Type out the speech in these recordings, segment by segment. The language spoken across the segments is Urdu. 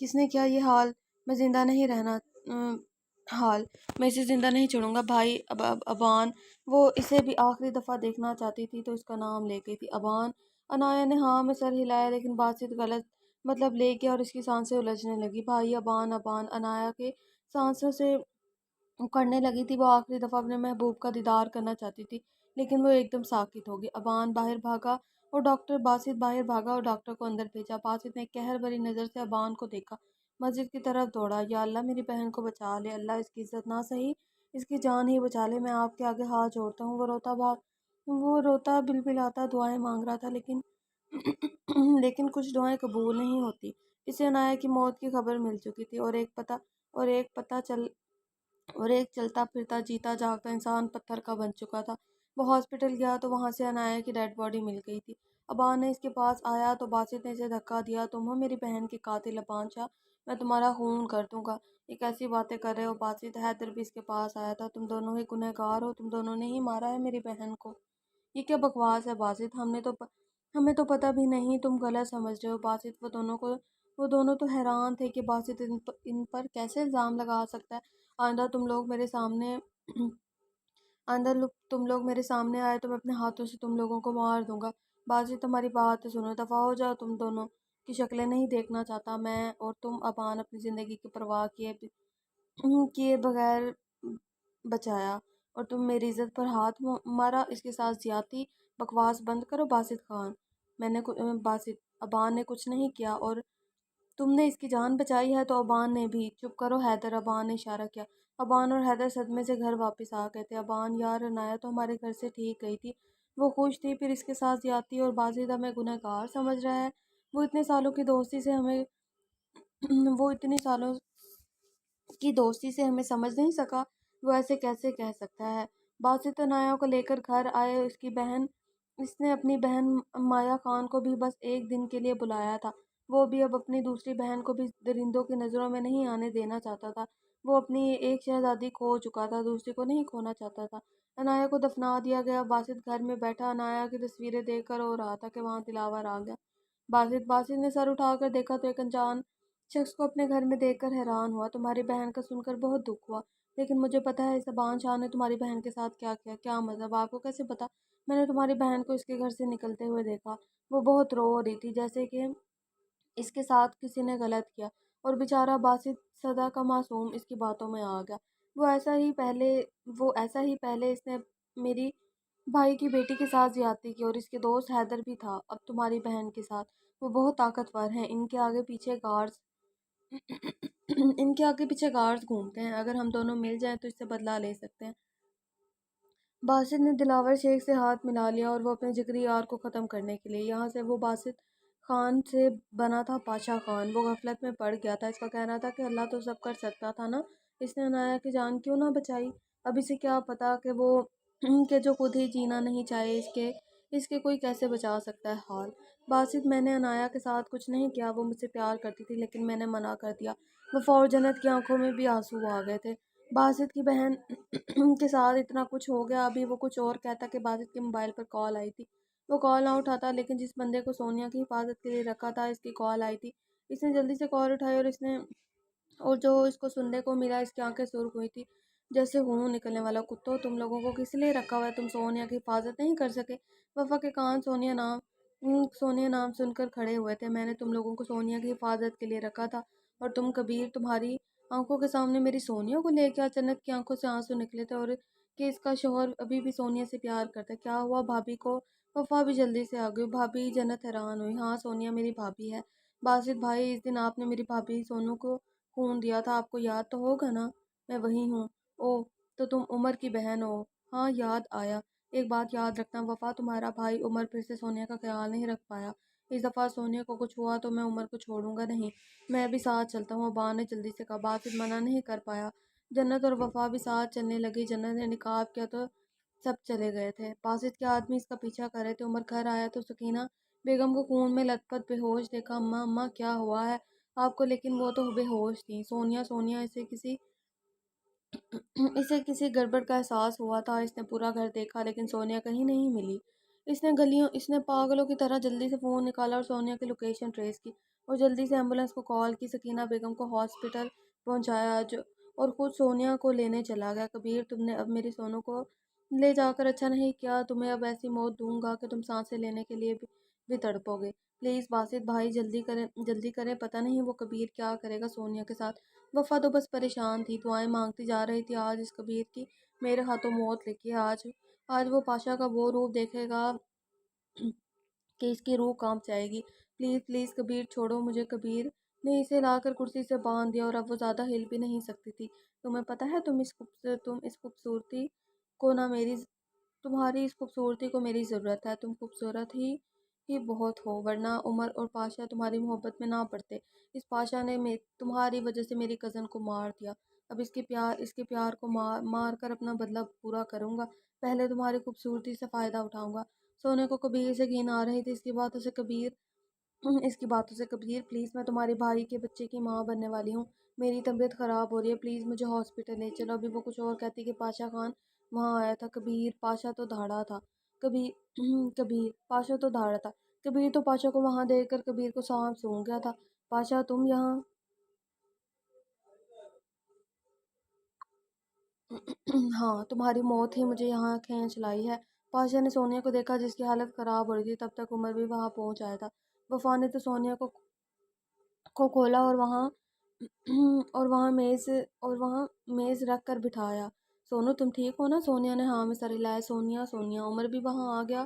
کس نے کیا یہ حال؟ میں زندہ نہیں رہنا حال میں اسے زندہ نہیں چھوڑوں گا۔ بھائی ابان وہ اسے بھی آخری دفعہ دیکھنا چاہتی تھی تو اس کا نام لے گئی تھی۔ ابان؟ انایا نے ہاں میں سر ہلایا، لیکن باسط غلط مطلب لے گیا اور اس کی سانسیں الجھنے لگی۔ بھائی ابان ابان انایا کے سانسوں سے اکڑنے لگی تھی۔ وہ آخری دفعہ اپنے محبوب کا دیدار کرنا چاہتی تھی، لیکن وہ ایک دم ساکت ہو گئی۔ ابان باہر بھاگا اور باسط باہر بھاگا اور ڈاکٹر کو اندر بھیجا۔ باسط نے قہر بھری نظر سے ابان کو دیکھا، مسجد کی طرف دوڑا۔ یا اللہ میری بہن کو بچا لے، اللہ اس کی عزت نہ سہی اس کی جان ہی بچا لے، میں آپ کے آگے ہاتھ جوڑتا ہوں۔ وہ روتا بلبلاتا دعائیں مانگ رہا تھا، لیکن لیکن کچھ دعائیں قبول نہیں ہوتی۔ اسے عنایا کی موت کی خبر مل چکی تھی، اور ایک چلتا پھرتا جیتا جاگتا انسان پتھر کا بن چکا تھا۔ وہ ہاسپٹل گیا تو وہاں سے عنایا کی ڈیڈ باڈی مل گئی تھی۔ ابان نے اس کے پاس آیا تو باسط نے اسے دھکا دیا۔ تم ہو میری بہن کے قاتل ابان شاہ، میں تمہارا خون کر دوں گا۔ یہ کیسی باتیں کر رہے ہو باسط؟ حیدر بھی اس کے پاس آیا تھا۔ تم دونوں ہی گنہگار ہو، تم دونوں نے ہی مارا ہے میری بہن کو۔ یہ کیا بکواس ہے باسط؟ ہمیں تو پتہ بھی نہیں، تم غلط سمجھ رہے ہو باسط۔ وہ دونوں تو حیران تھے کہ باسط ان پر کیسے الزام لگا سکتا ہے۔ آئندہ تم لوگ میرے سامنے آئے تو میں اپنے ہاتھوں سے تم لوگوں کو مار دوں گا۔ باسط تمہاری بات سنو، دفعہ ہو جاؤ، تم دونوں کی شکلیں نہیں دیکھنا چاہتا میں اور تم۔ ابان اپنی زندگی کی پرواہ کیے بغیر بچایا اور تم میری عزت پر ہاتھ مارا، اس کے ساتھ زیادتی۔ بکواس بند کرو باسط خان۔ باسط ابان نے کچھ نہیں کیا اور تم نے اس کی جان بچائی ہے تو ابان نے بھی۔ چپ کرو حیدر، ابان نے اشارہ کیا۔ ابان اور حیدر صدمے سے گھر واپس آ گئے تھے۔ ابان یار عنایا تو ہمارے گھر سے ٹھیک گئی تھی، وہ خوش تھی، پھر اس کے ساتھ زیادتی اور باسط ہمیں گنہگار سمجھ رہا ہے۔ وہ اتنے سالوں کی دوستی سے ہمیں سمجھ نہیں سکا، وہ ایسے کیسے کہہ سکتا ہے؟ باسط عنایا کو لے کر گھر آئے۔ اس نے اپنی بہن مایا خان کو بھی بس ایک دن کے لیے بلایا تھا۔ وہ بھی اب اپنی دوسری بہن کو بھی درندوں کی نظروں میں نہیں آنے دینا چاہتا تھا۔ وہ اپنی ایک شہزادی کھو چکا تھا، دوسری کو نہیں کھونا چاہتا تھا۔ عنایا کو دفنا دیا گیا۔ باسط گھر میں بیٹھا عنایا کی تصویریں دیکھ کر رو رہا تھا کہ وہاں دلاور آ گیا۔ باسط نے سر اٹھا کر دیکھا تو ایک انجان شخص کو اپنے گھر میں دیکھ کر حیران ہوا۔ تمہاری بہن کا سن کر بہت دکھ ہوا، لیکن مجھے پتا ہے اس ابان شاہ نے تمہاری بہن کے ساتھ کیا کیا۔ کیا مطلب؟ آپ کو کیسے پتا؟ میں نے تمہاری بہن کو اس کے گھر سے نکلتے ہوئے دیکھا، وہ بہت رو رہی تھی، جیسے کہ اس کے ساتھ کسی نے غلط کیا۔ اور بیچارہ باسط سدا کا معصوم اس کی باتوں میں آ گیا۔ وہ ایسا ہی پہلے اس نے میری بھائی کی بیٹی کے ساتھ زیادتی کی، اور اس کے دوست حیدر بھی تھا، اب تمہاری بہن کے ساتھ۔ وہ بہت طاقتور ہیں، ان کے آگے پیچھے گارڈز گھومتے ہیں، اگر ہم دونوں مل جائیں تو اس سے بدلہ لے سکتے ہیں۔ باسط نے دلاور شیخ سے ہاتھ ملا لیا اور وہ اپنے جگری یار کو ختم کرنے کے لیے یہاں سے وہ باسط خان سے بنا تھا پاشا خان۔ وہ غفلت میں پڑ گیا تھا۔ اس کا کہنا تھا کہ اللہ تو سب کر سکتا تھا نا، اس نے عنایا کی جان کیوں نہ بچائی؟ اب اسے کیا پتا کہ جو خود ہی جینا نہیں چاہے اس کے کوئی کیسے بچا سکتا ہے حال؟ باسط میں نے عنایا کے ساتھ کچھ نہیں کیا، وہ مجھ سے پیار کرتی تھی لیکن میں نے منع کر دیا۔ وفا اور جنت کی آنکھوں میں بھی آنسو آ گئے تھے۔ باسط کی بہن کے ساتھ اتنا کچھ ہو گیا، ابھی وہ کچھ اور کہتا کہ باسط کے موبائل پر کال آئی تھی۔ وہ کال نہ اٹھاتا، لیکن جس بندے کو سونیا کی حفاظت کے لیے رکھا تھا اس کی کال آئی تھی۔ اس نے جلدی سے کال اٹھائی اور جو اس کو سننے کو ملا، اس کی آنکھیں سرخ ہوئی تھی جیسے خون نکلنے والا۔ کتوں، تم لوگوں کو کس لیے رکھا ہوا ہے؟ تم سونیا کی حفاظت نہیں کر سکے؟ وفا کے کان سونیا نام سن کر کھڑے ہوئے تھے۔ میں نے تم لوگوں کو سونیا کی حفاظت کے لیے رکھا تھا اور تم کبیر، تمہاری آنکھوں کے سامنے میری سونیا کو لے گیا۔ جنت کی آنکھوں سے آنسو نکلے تھے اور کہ اس کا شوہر ابھی بھی سونیا سے پیار کرتا ہے۔ کیا ہوا بھابھی کو؟ وفا بھی جلدی سے آ گئی۔ بھابھی؟ جنت حیران ہوئی۔ ہاں سونیا میری بھابھی ہے۔ باسط بھائی، اس دن آپ نے میری بھابھی سونو کو خون دیا تھا، آپ کو یاد تو ہوگا نا؟ میں وہی ہوں۔ اوہ، تو تم عمر کی بہن ہو؟ ہاں یاد آیا۔ ایک بات یاد رکھنا وفا، تمہارا بھائی عمر پھر سے سونیا کا خیال نہیں رکھ پایا۔ اس دفعہ سونیا کو کچھ ہوا تو میں عمر کو چھوڑوں گا نہیں، میں بھی ساتھ چلتا ہوں۔ ابان نے جلدی سے کہا۔ باسط منع نہیں کر پایا۔ جنت اور وفا بھی ساتھ چلنے لگی۔ جنت نے نقاب کیا تو سب چلے گئے تھے۔ باسط کے آدمی اس کا پیچھا کر رہے تھے۔ عمر گھر آیا تو سکینہ بیگم کو خون میں لت پت بے ہوش دیکھا۔ اماں کیا ہوا ہے آپ کو؟ لیکن وہ تو بے ہوش تھیں۔ سونیا اسے کسی گڑبڑ کا احساس ہوا تھا۔ اس نے پورا گھر دیکھا لیکن سونیا کہیں نہیں ملی۔ اس نے پاگلوں کی طرح جلدی سے فون نکالا اور سونیا کی لوکیشن ٹریس کی اور جلدی سے ایمبولینس کو کال کی، سکینہ بیگم کو ہاسپٹل پہنچایا اور خود سونیا کو لینے چلا گیا۔ کبیر، تم نے اب میری سونو کو لے جا کر اچھا نہیں کیا، تمہیں اب ایسی موت دوں گا کہ تم سانسیں لینے کے لیے بھی تڑپو گے۔ پلیز باسط بھائی جلدی کریں، پتہ نہیں وہ کبیر کیا کرے گا سونیا کے ساتھ۔ وفا تو بس پریشان تھی، دعائیں مانگتی جا رہی تھی، آج اس کبیر کی میرے ہاتھوں موت لکھی ہے۔ آج وہ پاشا کا وہ روپ دیکھے گا کہ اس کی روح کانپ جائے گی۔ پلیز پلیز کبیر چھوڑو مجھے۔ کبیر نے اسے لا کر کرسی سے باندھ دیا اور اب وہ زیادہ ہل بھی نہیں سکتی تھی۔ تمہیں پتہ ہے تم اس خوبصورتی کو نہ میری تمہاری اس خوبصورتی کو میری ضرورت ہے۔ تم خوبصورت ہی بہت ہو، ورنہ عمر اور پاشا تمہاری محبت میں نہ پڑتے۔ اس پاشا نے تمہاری وجہ سے میری کزن کو مار دیا۔ اب اس کے پیار کو مار کر اپنا بدلہ پورا کروں گا۔ پہلے تمہاری خوبصورتی سے فائدہ اٹھاؤں گا۔ سونے کو کبیر سے گھن آ رہی تھی اس کی باتوں سے۔ کبیر پلیز، میں تمہارے بھائی کے بچے کی ماں بننے والی ہوں، میری طبیعت خراب ہو رہی ہے، پلیز مجھے ہاسپٹل لے چلو۔ ابھی وہ کچھ اور کہتی کہ پاشا خان وہاں آیا تھا۔ کبیر، پاشا تو دھاڑا تھا۔ پاشا تو دھاڑا تھا۔ کبیر تو پاشا کو وہاں دیکھ کر کبیر کو سانپ سونگ گیا تھا۔ پاشا تم یہاں؟ ہاں، تمہاری موت ہی مجھے یہاں کھینچ لائی ہے۔ پاشا نے سونیا کو دیکھا جس کی حالت خراب ہو رہی تھی، تب تک عمر بھی وہاں پہنچ آیا تھا۔ وفا نے تو سونیا کو کھولا اور وہاں میز رکھ کر بٹھایا۔ سونو تم ٹھیک ہو نا؟ سونیا نے ہاں میں سر ہلایا۔ سونیا، عمر بھی وہاں آ گیا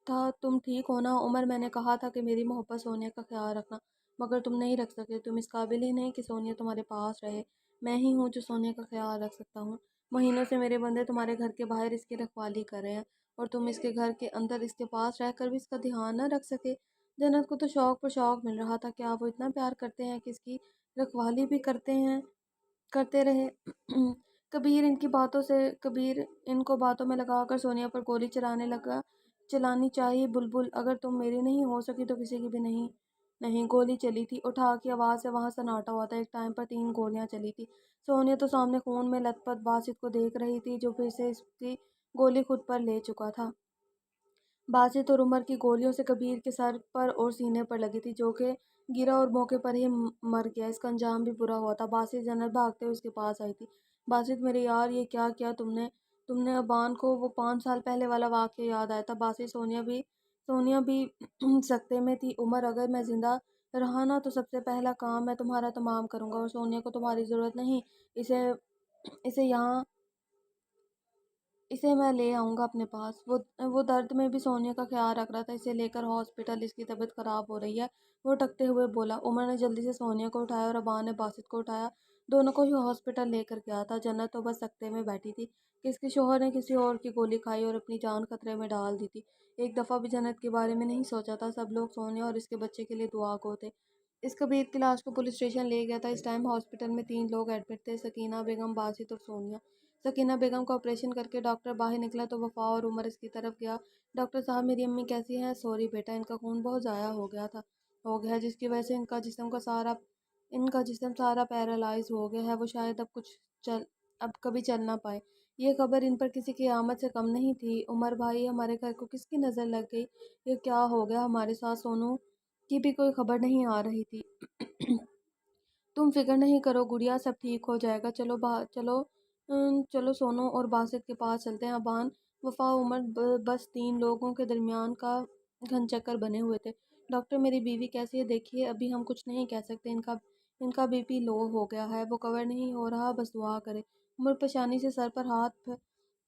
تھا۔ تم ٹھیک ہو نا؟ عمر، میں نے کہا تھا کہ میری محبت سونیا کا خیال رکھنا، مگر تم نہیں رکھ سکے، تم اس قابل ہی نہیں کہ سونیا تمہارے پاس رہے۔ میں ہی ہوں جو سونیا کا خیال رکھ سکتا ہوں۔ مہینوں سے میرے بندے تمہارے گھر کے باہر اس کی رکھوالی کر رہے ہیں اور تم اس کے گھر کے اندر اس کے پاس رہ کر بھی اس کا دھیان نہ رکھ سکے۔ جنت کو تو شوق پر شوق مل رہا تھا، کیا وہ اتنا پیار کرتے ہیں کہ اس کی رکھوالی بھی کرتے رہے۔ کبیر ان کو باتوں میں لگا کر سونیا پر گولی چلانی چاہیے۔ بلبل، اگر تم میری نہیں ہو سکی تو کسی کی بھی نہیں۔ نہیں، گولی چلی تھی، اٹھا کی آواز سے وہاں سناٹا ہوا تھا۔ ایک ٹائم پر 3 گولیاں چلی تھی۔ سونیا تو سامنے خون میں لت پت باسط کو دیکھ رہی تھی جو پھر سے اس کی گولی خود پر لے چکا تھا۔ باسط اور عمر کی گولیوں سے کبیر کے سر پر اور سینے پر لگی تھی، جو کہ گرا اور موقع پر ہی مر گیا۔ اس کا انجام بھی برا ہوا تھا۔ باسط جنت بھاگتے ہوئے اس کے پاس آئی تھی۔ باسط میرے یار، یہ کیا کیا تم نے ابان کو؟ وہ 5 سال پہلے والا واقعہ یاد آیا تھا۔ باسط، سونیا بھی سکتے میں تھی۔ عمر، اگر میں زندہ رہا نا تو سب سے پہلا کام میں تمہارا تمام کروں گا، اور سونیا کو تمہاری ضرورت نہیں، اسے میں لے آؤں گا اپنے پاس۔ وہ درد میں بھی سونیا کا خیال رکھ رہا تھا۔ اسے لے کر ہاسپٹل، اس کی طبیعت خراب ہو رہی ہے، وہ ٹکتے ہوئے بولا۔ عمر نے جلدی سے سونیا کو اٹھایا اور ابان نے باسط کو اٹھایا، دونوں کو ہی ہاسپٹل لے کر گیا تھا۔ جنت تو بس سکتے میں بیٹھی تھی کہ اس کے شوہر نے کسی اور کی گولی کھائی اور اپنی جان خطرے میں ڈال دی تھی۔ ایک دفعہ بھی جنت کے بارے میں نہیں سوچا تھا۔ سب لوگ سونیا اور اس کے بچے کے لیے دعا گو تھے۔ اس کبیر کی لاش کو پولیس اسٹیشن لے گیا تھا۔ اس ٹائم ہاسپٹل میں 3 لوگ ایڈمٹ تھے، سکینہ بیگم، باسط اور سونیا۔ سکینہ بیگم کا آپریشن کر کے ڈاکٹر باہر نکلا تو وفا اور عمر اس کی طرف گیا۔ ڈاکٹر صاحب، میری امی کیسی ہیں؟ سوری بیٹا، ان کا خون بہت ضائع ہو گیا ہے، جس کی وجہ سے ان کا جسم سارا پیرالائز ہو گیا ہے، وہ شاید اب کبھی چل نہ پائے۔ یہ خبر ان پر کسی قیامت سے کم نہیں تھی۔ عمر بھائی، ہمارے گھر کو کس کی نظر لگ گئی؟ یہ کیا ہو گیا ہمارے ساتھ؟ سونو کی بھی کوئی خبر نہیں آ رہی تھی۔ تم فکر نہیں کرو گڑیا، سب ٹھیک ہو جائے گا۔ چلو سونو اور باسط کے پاس چلتے ہیں۔ ابان، وفا، عمر بس 3 لوگوں کے درمیان کا گھن چکر بنے ہوئے تھے۔ ڈاکٹر، میری بیوی کیسی ہے دیکھیے؟ ابھی ہم کچھ نہیں کہہ سکتے، ان کا بی پی لو ہو گیا ہے، وہ کور نہیں ہو رہا، بس دعا کرے۔ عمر پریشانی سے سر پر ہاتھ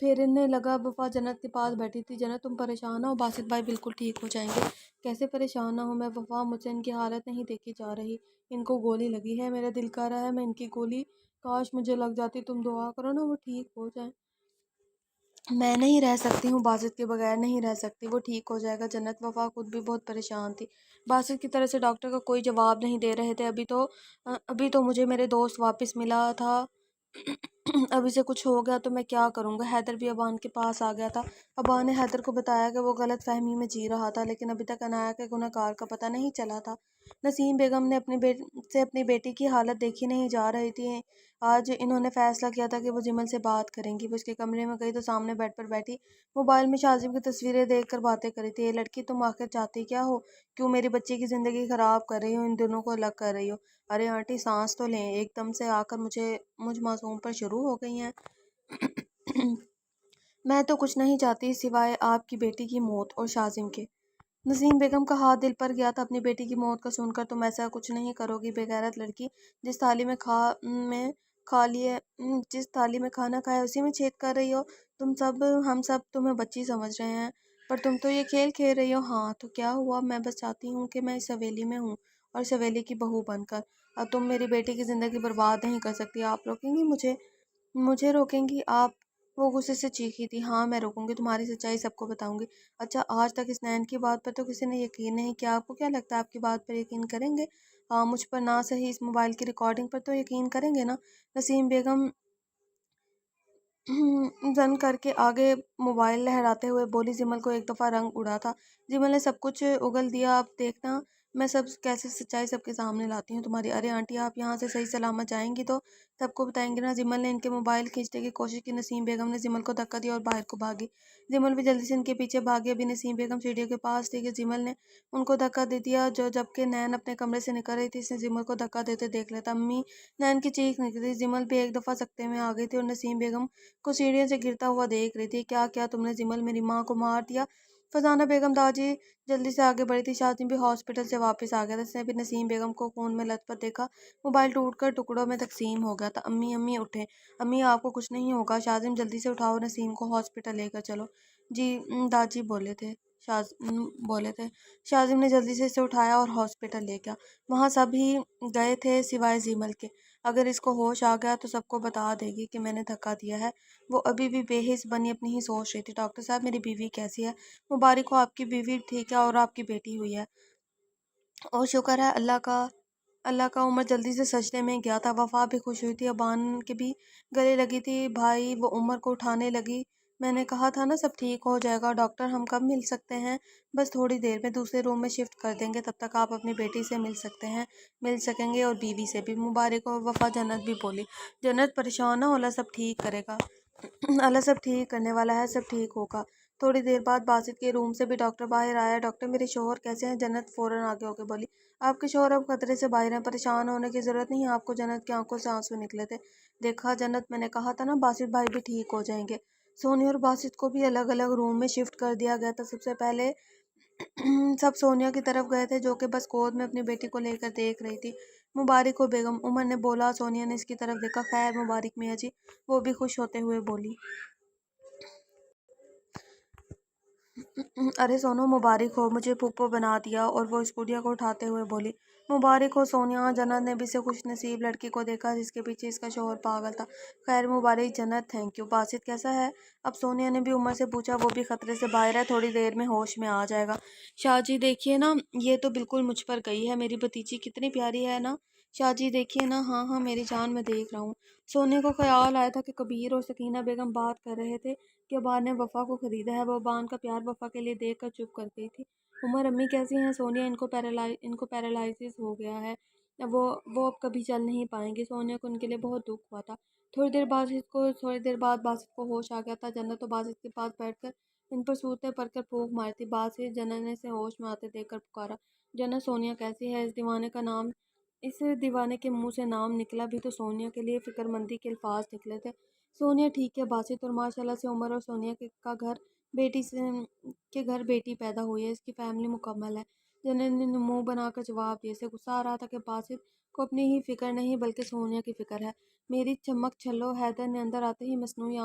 پھیرنے لگا۔ وفا جنت کے پاس بیٹھی تھی۔ جنت، تم پریشان نہ ہو، باسط بھائی بالکل ٹھیک ہو جائیں گے۔ کیسے پریشان نہ ہوں میں وفا؟ مجھ سے ان کی حالت نہیں دیکھی جا رہی، ان کو گولی لگی ہے، میرا دل کر رہا ہے میں ان کی گولی کاش مجھے لگ جاتی۔ تم دعا کرو نا وہ ٹھیک ہو جائیں۔ میں نہیں رہ سکتی ہوں، باسط کے بغیر نہیں رہ سکتی، وہ ٹھیک ہو جائے گا۔ جنت، وفا خود بھی بہت پریشان تھی۔ باسط کی طرف سے ڈاکٹر کا کوئی جواب نہیں دے رہے تھے۔ ابھی تو مجھے میرے دوست واپس ملا تھا اب اسے کچھ ہو گیا تو میں کیا کروں گا۔ حیدر بھی ابان کے پاس آ گیا تھا۔ ابان نے حیدر کو بتایا کہ وہ غلط فہمی میں جی رہا تھا، لیکن ابھی تک عنایا کے گناہ گار کا پتہ نہیں چلا تھا۔ نسیم بیگم نے اپنی بیٹی کی حالت دیکھی نہیں جا رہی تھی۔ آج انہوں نے فیصلہ کیا تھا کہ وہ جمل سے بات کریں گی۔ وہ اس کے کمرے میں گئی تو سامنے بیڈ پر بیٹھی موبائل میں شاذب کی تصویریں دیکھ کر باتیں کر رہی تھی۔ اے لڑکی، تم آخر چاہتی کیا ہو؟ کیوں میری بچی کی زندگی خراب کر رہی ہو، ان دونوں کو الگ کر رہی ہو؟ ارے آنٹی سانس تو لیں، ایک دم سے آ کر مجھ معصوم پر شروع ہو گئی ہیں۔ میں تو کچھ نہیں چاہتی سوائے آپ کی بیٹی کی موت اور شازم کے۔ نسیم بیگم کا ہاتھ دل پر گیا تھا۔ اپنی بیٹی کی موت کا سن کر تم ایسا کچھ نہیں کرو گی بے غیرت لڑکی۔ جس تھالی میں جس تھالی میں کھانا کھایا اسی میں چھید کر رہی ہو۔ ہم سب تمہیں بچی سمجھ رہے ہیں، پر تم تو یہ کھیل کھیل رہی ہو۔ ہاں تو کیا ہوا، میں بس چاہتی ہوں کہ میں اس حویلی میں ہوں اور اس حویلی کی بہو بن کر، اور تم میری بیٹی کی زندگی برباد نہیں کر سکتی۔ آپ روکیں گی مجھے روکیں گی آپ؟ وہ غصے سے چیخی تھی۔ ہاں میں روکوں گی، تمہاری سچائی سب کو بتاؤں گی۔ اچھا، آج تک اس نین کی بات پر تو کسی نے یقین نہیں کیا، آپ کو کیا لگتا ہے آپ کی بات پر یقین کریں گے؟ ہاں، مجھ پر نہ صحیح اس موبائل کی ریکارڈنگ پر تو یقین کریں گے نا؟ نسیم بیگم زن کر کے آگے موبائل لہراتے ہوئے بولی۔ جمل کو ایک دفعہ رنگ اڑا تھا، جمل نے سب کچھ اگل دیا۔ اب دیکھنا میں کیسے سچائی سب کے سامنے لاتی ہوں تمہاری۔ ارے آنٹی، آپ یہاں سے صحیح سلامت جائیں گی تو سب کو بتائیں گے نا؟ جمل نے ان کے موبائل کھینچنے کی کوشش کی۔ نسیم بیگم نے جمل کو دھکا دیا اور باہر کو بھاگی۔ جمل بھی جلدی سے ان کے پیچھے بھاگی۔ ابھی نسیم بیگم سیڑھیوں کے پاس تھی کہ جمل نے ان کو دھکا دے دیا۔ جبکہ نین اپنے کمرے سے نکل رہی تھی، اس نے جمل کو دھکا دیتے دیکھ لیتا۔ امی! نین کی چیخ نکلی۔ جمل بھی ایک دفعہ سکتے میں آ گئی تھی اور نسیم بیگم کو سیڑھیوں سے گرتا ہوا دیکھ رہی تھی۔ کیا کیا تم نے جمل؟ میری ماں کو مار دیا؟ فضانہ بیگم داجی جلدی سے آگے بڑھی تھی۔ شازم بھی ہاسپٹل سے واپس آ گیا تھا، اس نے بھی نسیم بیگم کو خون میں لت پت دیکھا۔ موبائل ٹوٹ کر ٹکڑوں میں تقسیم ہو گیا تھا۔ امی اٹھیں، امی آپ کو کچھ نہیں ہوگا؟ شازم جلدی سے اٹھاؤ، نسیم کو ہاسپٹل لے کر چلو۔ جی داجی بولے تھے۔ شازم نے جلدی سے اسے اٹھایا اور ہاسپٹل لے گیا۔ وہاں سب ہی گئے تھے سوائے جمل کے۔ اگر اس کو ہوش آ گیا تو سب کو بتا دے گی کہ میں نے دھکا دیا ہے۔ وہ ابھی بھی بے حس بنی اپنی ہی سوچ رہی تھی۔ ڈاکٹر صاحب، میری بیوی کیسی ہے؟ مبارک ہو، آپ کی بیوی ٹھیک ہے اور آپ کی بیٹی ہوئی ہے۔ اور شکر ہے اللہ کا عمر جلدی سے سجدے میں گیا تھا۔ وفا بھی خوش ہوئی تھی، ابان کے بھی گلے لگی تھی۔ بھائی وہ عمر کو اٹھانے لگی۔ میں نے کہا تھا نا سب ٹھیک ہو جائے گا۔ ڈاکٹر ہم کب مل سکتے ہیں؟ بس تھوڑی دیر میں دوسرے روم میں شفٹ کر دیں گے، تب تک آپ اپنی بیٹی سے مل سکیں گے اور بیوی سے بھی۔ مبارک ہو وفا، جنت بھی بولی۔ جنت پریشان نہ ہو، اللہ سب ٹھیک کرے گا، اللہ سب ٹھیک کرنے والا ہے، سب ٹھیک ہوگا۔ تھوڑی دیر بعد باسط کے روم سے بھی ڈاکٹر باہر آیا۔ ڈاکٹر میرے شوہر کیسے ہیں؟ جنت فوراً آگے ہو کے بولی۔ آپ کے شوہر اب خطرے سے باہر ہیں، پریشان ہونے کی ضرورت نہیں ہے آپ کو۔ جنت کی آنکھوں سے آنسو نکلے تھے۔ دیکھا جنت، میں نے کہا تھا نا باسط بھائی بھی ٹھیک ہو جائیں گے۔ سونیا اور باسط کو بھی الگ الگ روم میں شفٹ کر دیا گیا تھا۔ سب سے پہلے سب سونیا کی طرف گئے تھے، جو کہ بس گود میں اپنی بیٹی کو لے کر دیکھ رہی تھی۔ مبارک ہو بیگم، عمر نے بولا۔ سونیا نے اس کی طرف دیکھا۔ خیر مبارک میاں جی، وہ بھی خوش ہوتے ہوئے بولی۔ ارے سونو، مبارک ہو، مجھے پھوپھو بنا دیا۔ اور وہ اس گڑیا کو اٹھاتے ہوئے بولی۔ مبارک ہو سونیا۔ جنت نے بھی سے خوش نصیب لڑکی کو دیکھا جس کے پیچھے اس کا شوہر پاگل تھا۔ خیر مبارک جنت، تھینک یو۔ باسط کیسا ہے؟ اب سونیا نے بھی عمر سے پوچھا۔ وہ بھی خطرے سے باہر ہے، تھوڑی دیر میں ہوش میں آ جائے گا۔ شاہ جی دیکھیے نا، یہ تو بالکل مجھ پر گئی ہے، میری بھتیجی کتنی پیاری ہے نا؟ شاہ جی دیکھیے نا، ہاں میری جان، میں دیکھ رہا ہوں۔ سونیا کو خیال آیا تھا کہ کبیر اور سکینہ بیگم بات کر رہے تھے کہ ابان نے وفا کو خریدا ہے۔ وہ ابان کا پیار وفا کے لیے دیکھ کر چپ کر گئی تھی۔ عمر امی کیسی ہیں؟ سونیا، ان کو پیرالائزس ہو گیا ہے، وہ اب کبھی چل نہیں پائیں گے۔ سونیا کو ان کے لیے بہت دکھ ہوا تھا۔ تھوڑی دیر بعد باسط کو ہوش آ گیا تھا۔ جنت تو باسط کے پاس بیٹھ کر ان پر صورتیں پڑھ کر پھونک ماری تھی۔ باسط جنت نے اسے ہوش میں آتے دیکھ کر پکارا۔ جنت، سونیا کیسی ہے؟ اس دیوانے کے منہ سے نام نکلا بھی تو سونیا کے لیے فکر مندی کے الفاظ نکلے تھے۔ سونیا ٹھیک ہے باسط، اور ماشاءاللہ سے عمر اور سونیا کے گھر بیٹی پیدا ہوئی ہے، اس کی فیملی مکمل ہے۔ جنت نے منہ بنا کر جواب دیا۔ اسے غصہ آ رہا تھا کہ باسط کو اپنی ہی فکر نہیں بلکہ سونیا کی فکر ہے۔ میری چمک چھلو، حیدر نے اندر آتے ہی مصنوعی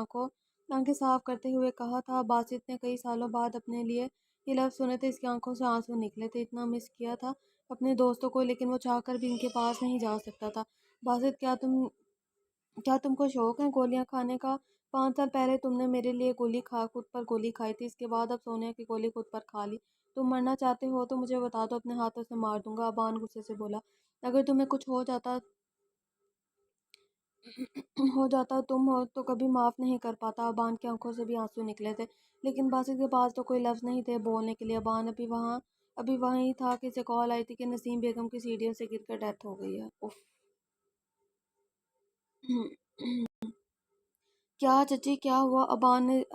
آنکھیں صاف کرتے ہوئے کہا تھا۔ باسط نے کئی سالوں بعد اپنے لیے یہ لفظ سنے تھے، اس کی آنکھوں سے آنسو نکلے تھے۔ اتنا مس کیا تھا اپنے دوستوں کو، لیکن وہ چاہ کر بھی ان کے پاس نہیں جا سکتا تھا۔ باسط، کیا تم کو شوق ہے گولیاں کھانے کا؟ 5 سال پہلے تم نے میرے لیے خود پر گولی کھائی تھی، اس کے بعد اب سونیا کی گولی خود پر کھا لی۔ تم مرنا چاہتے ہو تو مجھے بتا دو، اپنے ہاتھوں سے مار دوں گا۔ ابان غصے سے بولا۔ اگر تمہیں کچھ ہو جاتا ہو جاتا تم ہو تو کبھی معاف نہیں کر پاتا۔ ابان کی آنکھوں سے بھی آنسو نکلے تھے، لیکن باسط کے پاس تو کوئی لفظ نہیں تھے بولنے کے لیے۔ ابان ابھی وہیں تھا کہ اسے کال آئی تھی کہ نسیم بیگم کی سیڑھیوں سے گر کر ڈیتھ ہو گئی ہے۔ اف۔ کیا چچی کیا ہوا؟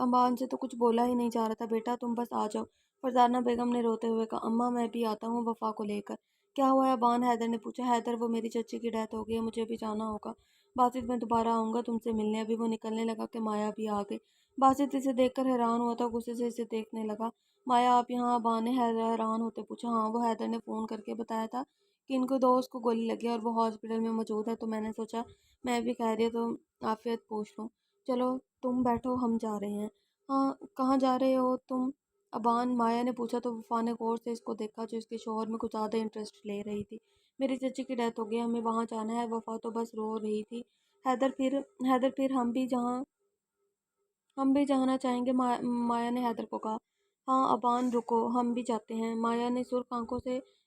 ابان سے تو کچھ بولا ہی نہیں جا رہا تھا۔ بیٹا تم بس آ جاؤ، فرزانہ بیگم نے روتے ہوئے کہا۔ اماں میں بھی آتا ہوں وفا کو لے کر۔ کیا ہوا ہے ابان؟ حیدر نے پوچھا۔ حیدر وہ میری چچی کی ڈیتھ ہو گئی ہے، مجھے بھی جانا ہوگا۔ باسط میں دوبارہ آؤں گا تم سے ملنے۔ ابھی وہ نکلنے لگا کہ مایا بھی آ گئی۔ باسط اسے دیکھ کر حیران ہوا تھا، غصے سے اسے دیکھنے لگا۔ مایا آپ یہاں؟ ابان نے حیران ہوتے پوچھا۔ ہاں، وہ حیدر نے فون کر کے بتایا تھا کہ ان کو دوست کو گولی لگی ہے اور وہ ہاسپٹل میں موجود ہے، تو میں نے سوچا میں بھی خیریت و عافیت پوچھ لوں۔ چلو تم بیٹھو، ہم جا رہے ہیں۔ ہاں، کہاں جا رہے ہو تم ابان؟ مایا نے پوچھا تو وفا نے غور سے اس کو دیکھا جو اس کے شوہر میں کچھ زیادہ انٹرسٹ لے رہی تھی۔ میری چچی کی ڈیتھ ہو گئی، ہمیں وہاں جانا ہے۔ وفا تو بس رو رہی تھی۔ حیدر پھر ہم بھی جانا چاہیں گے، مایا نے حیدر کو کہا۔ ہاں ابان رکو، ہم بھی جاتے ہیں۔ مایا نے سرخ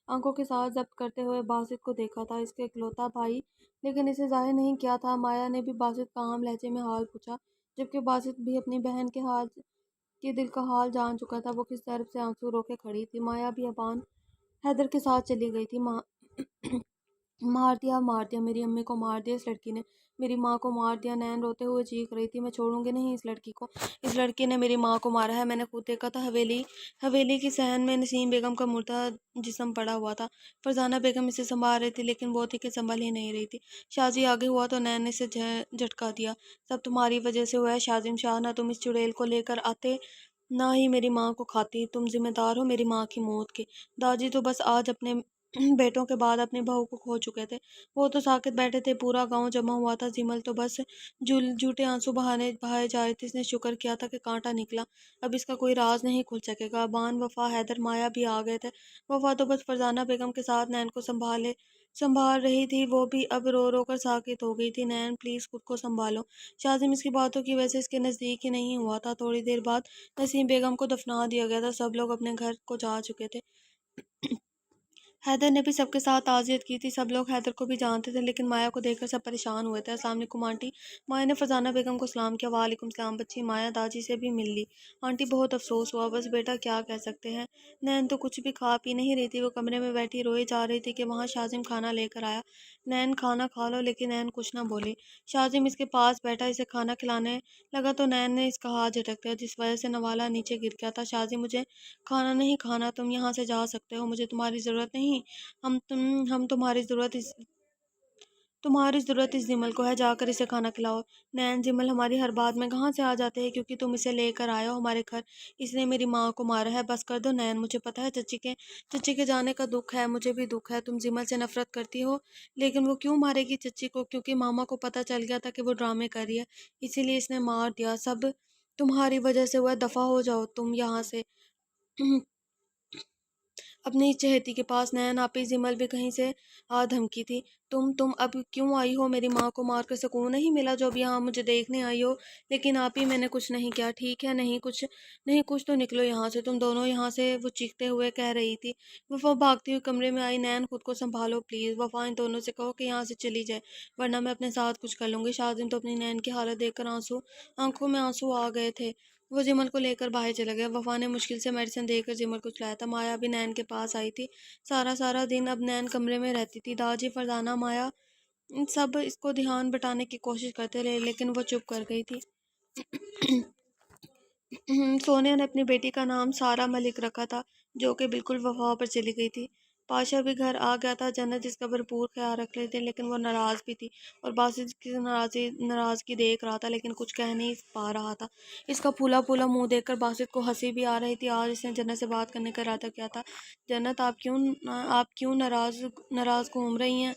آنکھوں کے ساتھ ضبط کرتے ہوئے باسط کو دیکھا تھا، اس کا اکلوتا بھائی، لیکن اسے ظاہر نہیں کیا تھا۔ مایا نے بھی باسط کا عام لہجے میں حال پوچھا، جبکہ باسط بھی اپنی بہن کے دل کا حال جان چکا تھا۔ وہ کس طرف سے آنسو رو کے کھڑی تھی۔ مایا بھی ابان حیدر کے ساتھ چلی گئی تھی۔ مار دیا میری امی کو، مار دیا اس لڑکی نے، میری ماں کو مار دیا۔ نین روتے ہوئے چیخ رہی تھی۔ میں چھوڑوں گی نہیں اس لڑکی کو، اس لڑکی نے میری ماں کو مارا ہے۔ میں نے خود دیکھا تھا، حویلی کی صحن میں نسیم بیگم کا مردہ جسم پڑا ہوا تھا۔ فرزانہ بیگم اسے سنبھال رہی تھی، لیکن وہ تھی کہ سنبھل ہی نہیں رہی تھی۔ شازی آگے ہوا تو نین نے اسے جھٹکا دیا۔ سب تمہاری وجہ سے ہوا ہے شازم شاہ، نہ تم اس چڑیل کو لے کر آتے، نہ ہی میری ماں کو کھاتی۔ تم ذمہ دار ہو میری ماں کی موت کے۔ داجی تو بس آج اپنے بیٹوں کے بعد اپنی بہو کو کھو چکے تھے، وہ تو ساکت بیٹھے تھے، پورا گاؤں جمع ہوا تھا۔ جمل تو بس جھوٹے آنسو بہائے جا رہی تھی۔ اس نے شکر کیا تھا کہ کانٹا نکلا، اب اس کا کوئی راز نہیں کھل سکے گا۔ ابان، وفا، حیدر، مایا بھی آ گئے تھے۔ وفا تو بس فرزانہ بیگم کے ساتھ نین کو سنبھال رہی تھی، وہ بھی اب رو رو کر ساکت ہو گئی تھی۔ نین پلیز خود کو سنبھالو۔ شازم اس کی باتوں کی وجہ سے اس کے نزدیک ہی نہیں ہوا تھا۔ تھوڑی دیر بعد نسیم بیگم کو دفنا دیا گیا تھا، سب لوگ اپنے گھر کو جا چکے تھے۔ حیدر نے بھی سب کے ساتھ تعزیت کی تھی۔ سب لوگ حیدر کو بھی جانتے تھے، لیکن مایا کو دیکھ کر سب پریشان ہوئے تھے۔ السلام علیکم آنٹی۔ مایا نے فرزانہ بیگم کو سلام کیا۔ وعلیکم السلام بچی۔ مایا داجی سے بھی مل لی۔ آنٹی بہت افسوس ہوا، بس بیٹا کیا کہہ سکتے ہیں۔ نین تو کچھ بھی کھا پی نہیں رہی تھی، وہ کمرے میں بیٹھی روئی جا رہی تھی کہ وہاں شازم کھانا لے کر آیا۔ نین کھانا کھا لو، لیکن نین کچھ نہ بولی۔ شازم اس کے پاس بیٹھا اسے کھانا کھلانے لگا تو نین نے اس کا ہاتھ جھٹک دیا، جس وجہ سے نوالا نیچے گر گیا تھا۔ شازم مجھے کھانا نہیں کھانا، تم یہاں سے جا سکتے ہو، مجھے تمہاری ضرورت نہیں۔ ہم تمہاری ضرورت اس جمل کو ہے، جا کر اسے کھانا کھلاؤ۔ نین، جمل ہماری ہر بات میں کہاں سے آ جاتے ہیں؟ کیونکہ تم اسے لے کر آئے ہو ہمارے گھر، اس نے میری ماں کو مارا ہے۔ بس کر دو نین، مجھے پتا ہے چچی کے جانے کا دکھ ہے، مجھے بھی دکھ ہے۔ تم جمل سے نفرت کرتی ہو، لیکن وہ کیوں مارے گی چچی کو؟ کیونکہ ماما کو پتا چل گیا تھا کہ وہ ڈرامے کر رہی ہے، اسی لیے اس نے مار دیا۔ سب تمہاری وجہ سے ہوا ہے، دفعہ ہو جاؤ تم یہاں سے اپنی چہیتی کے پاس۔ نین آپی، جمل بھی کہیں سے آ دھمکی تھی۔ تم اب کیوں آئی ہو؟ میری ماں کو مار کر سکون نہیں ملا جو اب یہاں مجھے دیکھنے آئی ہو؟ لیکن آپی میں نے کچھ نہیں کیا، ٹھیک ہے؟ نہیں کچھ تو نکلو یہاں سے، تم دونوں یہاں سے، وہ چیختے ہوئے کہہ رہی تھی۔ وفا بھاگتی ہوئی کمرے میں آئی۔ نین خود کو سنبھالو پلیز، وفا ان دونوں سے کہو کہ یہاں سے چلی جائے، ورنہ میں اپنے ساتھ کچھ کر لوں گی۔ شازم تو اپنی نین کی حالت دیکھ کر آنکھوں میں آنسو آ گئے تھے، وہ جمل کو لے کر باہر چلا گیا۔ وفا نے مشکل سے میڈیسن دے کر جمل کو چلایا تھا۔ مایا بھی نین کے پاس آئی تھی۔ سارا دن اب نین کمرے میں رہتی تھی۔ داجی، فرزانہ، مایا سب اس کو دھیان بٹانے کی کوشش کرتے رہے، لیکن وہ چپ کر گئی تھی۔ سونیا نے اپنی بیٹی کا نام سارہ ملک رکھا تھا، جو کہ بالکل وفا پر چلی گئی تھی۔ پاشا بھی گھر آ گیا تھا۔ جنت اس کا بھرپور خیال رکھ رہی تھی، لیکن وہ ناراض بھی تھی، اور باسط کی ناراضگی دیکھ رہا تھا، لیکن کچھ کہہ نہیں پا رہا تھا۔ اس کا پھولا منہ دیکھ کر باسط کو ہنسی بھی آ رہی تھی۔ آج اس نے جنت سے بات کرنے کا ارادہ کیا تھا۔ جنت، آپ کیوں ناراض گھوم رہی ہیں؟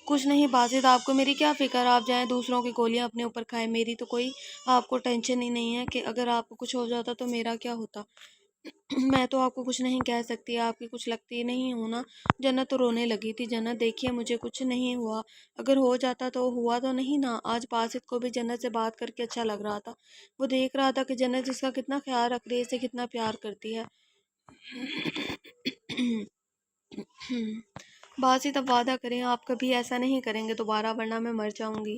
کچھ نہیں باسط، آپ کو میری کیا فکر؟ آپ جائیں دوسروں کی گولیاں اپنے اوپر کھائیں، میری تو کوئی آپ کو ٹینشن ہی نہیں ہے کہ اگر آپ کو کچھ ہو جاتا تو میرا کیا ہوتا۔ میں تو آپ کو کچھ نہیں کہہ سکتی، آپ کی کچھ لگتی نہیں ہوں نا۔ جنت تو رونے لگی تھی۔ جنت دیکھیے، مجھے کچھ نہیں ہوا، اگر ہو جاتا تو ہوا تو نہیں نا۔ آج باسط کو بھی جنت سے بات کر کے اچھا لگ رہا تھا۔ وہ دیکھ رہا تھا کہ جنت اس کا کتنا خیال رکھ رہی ہے، اسے کتنا پیار کرتی ہے۔ باسط، اب وعدہ کریں آپ کبھی ایسا نہیں کریں گے دوبارہ، ورنہ میں مر جاؤں گی۔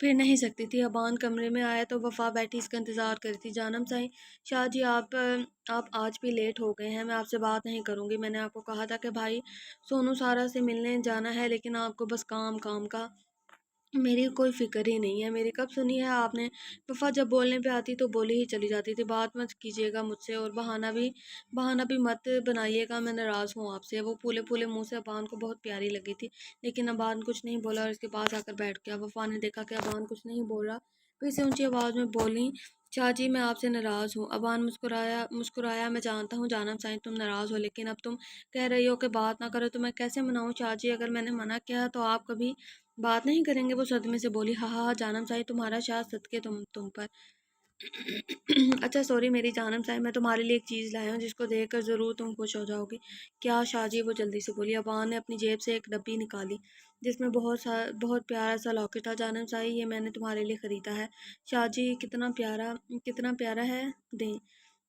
پھر نہیں سکتی تھی۔ ابان کمرے میں آیا تو وفا بیٹھی اس کا انتظار کر رہی تھی۔ جانم سائیں، شاہ جی آپ آج بھی لیٹ ہو گئے ہیں، میں آپ سے بات نہیں کروں گی۔ میں نے آپ کو کہا تھا کہ بھائی سونو سارا سے ملنے جانا ہے، لیکن آپ کو بس کام کام کا، میری کوئی فکر ہی نہیں ہے۔ میری کب سنی ہے آپ نے؟ وفا جب بولنے پہ آتی تو بولی ہی چلی جاتی تھی۔ بات مت کیجیے گا مجھ سے، اور بہانہ بھی مت بنائیے گا، میں ناراض ہوں آپ سے۔ وہ پھولے پھولے منہ سے ابان کو بہت پیاری لگی تھی، لیکن ابان کچھ نہیں بولا اور اس کے پاس آ کر بیٹھ گیا۔ وفا نے دیکھا کہ ابان کچھ نہیں بول رہا، پھر سے اونچی آواز میں بولی، شاہ جی میں آپ سے ناراض ہوں۔ ابان مسکرایا، میں جانتا ہوں جانم سائیں تم ناراض ہو، لیکن اب تم کہہ رہی ہو کہ بات نہ کرو تو میں کیسے مناؤں شاہ جی؟ اگر میں نے منع کیا تو آپ کبھی بات نہیں کریں گے؟ وہ صدمے سے بولی، ہاں ہاں ہاں جانم سائیں تمہارا شاہ صدقے تم پر۔ اچھا سوری میری جانم سائیں، میں تمہارے لیے ایک چیز لایا ہوں جس کو دیکھ کر ضرور تم خوش ہو جاؤ گی۔ کیا شاہ جی؟ وہ جلدی سے بولی۔ ابان نے اپنی جیب سے ایک ڈبی نکالی جس میں بہت پیارا سا لاکٹ تھا۔ جانم سائیں یہ میں نے تمہارے لیے خریدا ہے۔ شاہ جی کتنا پیارا ہے، دیں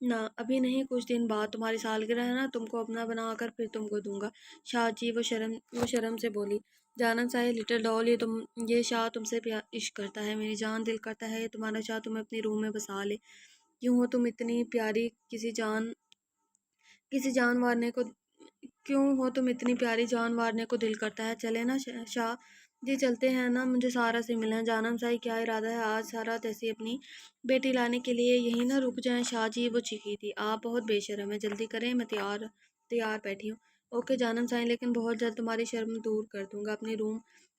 نہ ابھی نہیں، کچھ دن بعد تمہاری سالگرہ ہے نا، تم کو اپنا بنا کر پھر تم کو دوں گا۔ شاہ جی وہ شرم سے بولی۔ جانم سائیں لٹل ڈال، یہ شاہ تم سے عشق کرتا ہے، میری جان دل کرتا ہے یہ تمہارا شاہ تمہیں اپنی روح میں بسا لے۔ کیوں ہو تم اتنی پیاری، کسی جان مارنے کو کیوں ہو تم اتنی پیاری، جان مارنے کو دل کرتا ہے۔ چلے نا شاہ جی، چلتے ہیں نا، مجھے سارا سے ملنا ہے۔ جانم سائیں کیا ارادہ ہے آج؟ سارا تیسی اپنی بیٹی لانے کے لیے یہی نہ رک جائیں شاہ جی؟ وہ چیخی تھی، آپ بہت بے شرم ہیں، جلدی کریں، میں تیار بیٹھی ہوں۔ اوکے جانم سائیں، لیکن بہت جلد تمہاری شرم دور کر دوں گا،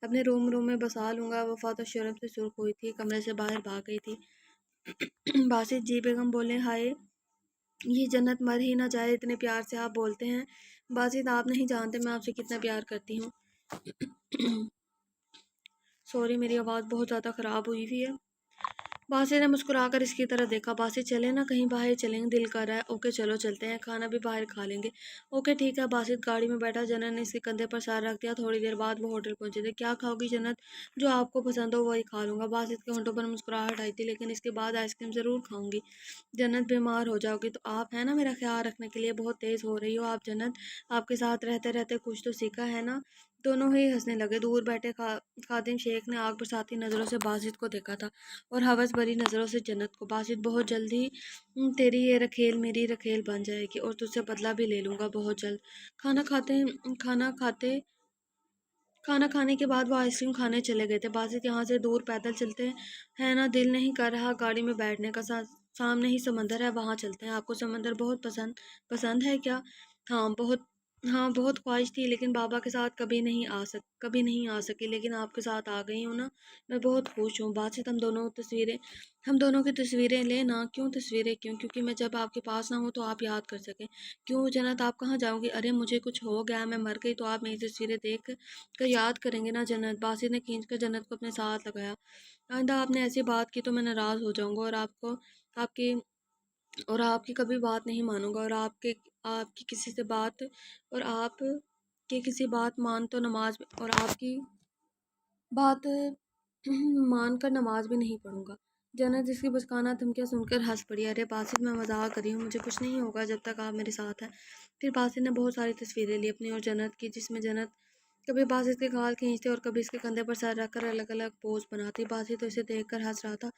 اپنے روم میں بسا لوں گا۔ وفا تو شرم سے سرخ ہوئی تھی، کمرے سے باہر بھاگ گئی تھی۔ باسط جی بیگم بولے، ہائے یہ جنت مر ہی نہ جائے، اتنے پیار سے آپ بولتے ہیں۔ باسط آپ نہیں جانتے میں آپ سے کتنا پیار کرتی ہوں۔ سوری میری آواز بہت زیادہ خراب ہوئی ہے۔ باسط نے مسکرا کر اس کی طرف دیکھا۔ باسط چلے نا کہیں باہر چلیں گے، دل کر رہا ہے۔ اوکے چلو چلتے ہیں، کھانا بھی باہر کھا لیں گے۔ اوکے ٹھیک ہے۔ باسط گاڑی میں بیٹھا، جنت نے اس کے کندھے پر سر رکھ دیا۔ تھوڑی دیر بعد وہ ہوٹل پہنچے تھے۔ کیا کھاؤ گی جنت؟ جو آپ کو پسند ہو وہی کھا لوں گا۔ باسط کے ہونٹوں پر مسکراہٹ آئی تھی، لیکن اس کے بعد آئس کریم ضرور کھاؤں گی۔ جنت بیمار ہو جاؤ گی تو آپ ہیں نا میرا خیال رکھنے کے لیے، بہت تیز ہو رہی ہو آپ جنت، آپ کے ساتھ رہتے رہتے کچھ تو سیکھا ہے نا۔ دونوں ہی ہنسنے لگے۔ دور بیٹھے خادم شیخ نے آگ برساتی نظروں سے باسط کو دیکھا تھا اور ہوس بھری نظروں سے جنت کو۔ باسط بہت جلد ہی تیری یہ رکھیل میری رکھیل بن جائے گی اور تجھ سے بدلہ بھی لے لوں گا بہت جلد۔ کھانا کھانے کے بعد وہ آئس کریم کھانے چلے گئے تھے۔ باسط یہاں سے دور پیدل چلتے ہیں نا، دل نہیں کر رہا گاڑی میں بیٹھنے کا، سامنے ہی سمندر ہے، وہاں چلتے ہیں۔ آپ کو سمندر بہت پسند ہے کیا؟ ہاں بہت خواہش تھی، لیکن بابا کے ساتھ کبھی نہیں آ سکی، لیکن آپ کے ساتھ آ گئی ہوں نا، میں بہت خوش ہوں۔ باسط ہم دونوں کی تصویریں لیں نا۔ کیوں تصویریں؟ کیونکہ میں جب آپ کے پاس نہ ہوں تو آپ یاد کر سکیں۔ کیوں جنت آپ کہاں جاؤ گی؟ ارے مجھے کچھ ہو گیا، میں مر گئی تو آپ میری تصویریں دیکھ کر یاد کریں گے نا جنت۔ باسط نے کھینچ کر جنت کو اپنے ساتھ لگایا۔ آئندہ آپ نے ایسی بات کی تو میں ناراض ہو جاؤں گا اور آپ کی کبھی بات نہیں مانوں گا، اور آپ کی کسی بات مان تو نماز اور آپ کی بات مان کر نماز بھی نہیں پڑھوں گا۔ جنت جس کی بچکانہ دھمکیاں سن کر ہنس پڑی۔ ارے باسط میں مذاق کر رہی ہوں، مجھے کچھ نہیں ہوگا جب تک آپ میرے ساتھ ہیں۔ پھر باسط نے بہت ساری تصویریں لی اپنی اور جنت کی، جس میں جنت کبھی باسط کے گال کھینچتی اور کبھی اس کے کندھے پر سر رکھ کر الگ الگ پوز بناتی۔ باسط تو اسے دیکھ کر ہنس رہا تھا۔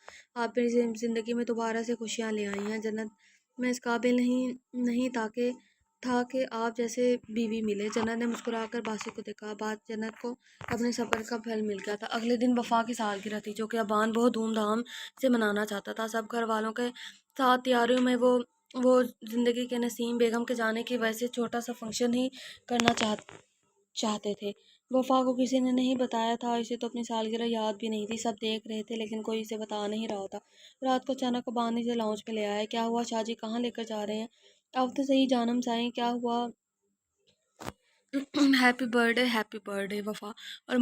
آپ میری زندگی میں دوبارہ سے خوشیاں لے آئی ہیں جنت، میں اس قابل نہیں تھا کہ آپ جیسے بیوی ملے۔ جنت نے مسکرا کر باسط کو دیکھا۔ بات جنت کو اپنے صبر کا پھل مل گیا تھا۔ اگلے دن وفا کی سالگرہ تھی، جو کہ ابان بہت دھوم دھام سے منانا چاہتا تھا۔ سب گھر والوں کے ساتھ تیاریوں میں وہ زندگی کے نسیم بیگم کے جانے کی وجہ سے چھوٹا سا فنکشن ہی کرنا چاہتے تھے۔ وفا کو کسی نے نہیں بتایا تھا، اسے تو اپنی سالگرہ یاد بھی نہیں تھی۔ سب دیکھ رہے تھے لیکن کوئی اسے بتا نہیں رہا تھا۔ رات کو اچانک ابان اسے لاؤنج پہ لے آئے۔ کیا ہوا شاہ جی، کہاں لے کر جا رہے ہیں؟ اب تو صحیح جانم سائیں، کیا ہوا؟ ہیپی برتھ ڈے وفا، اور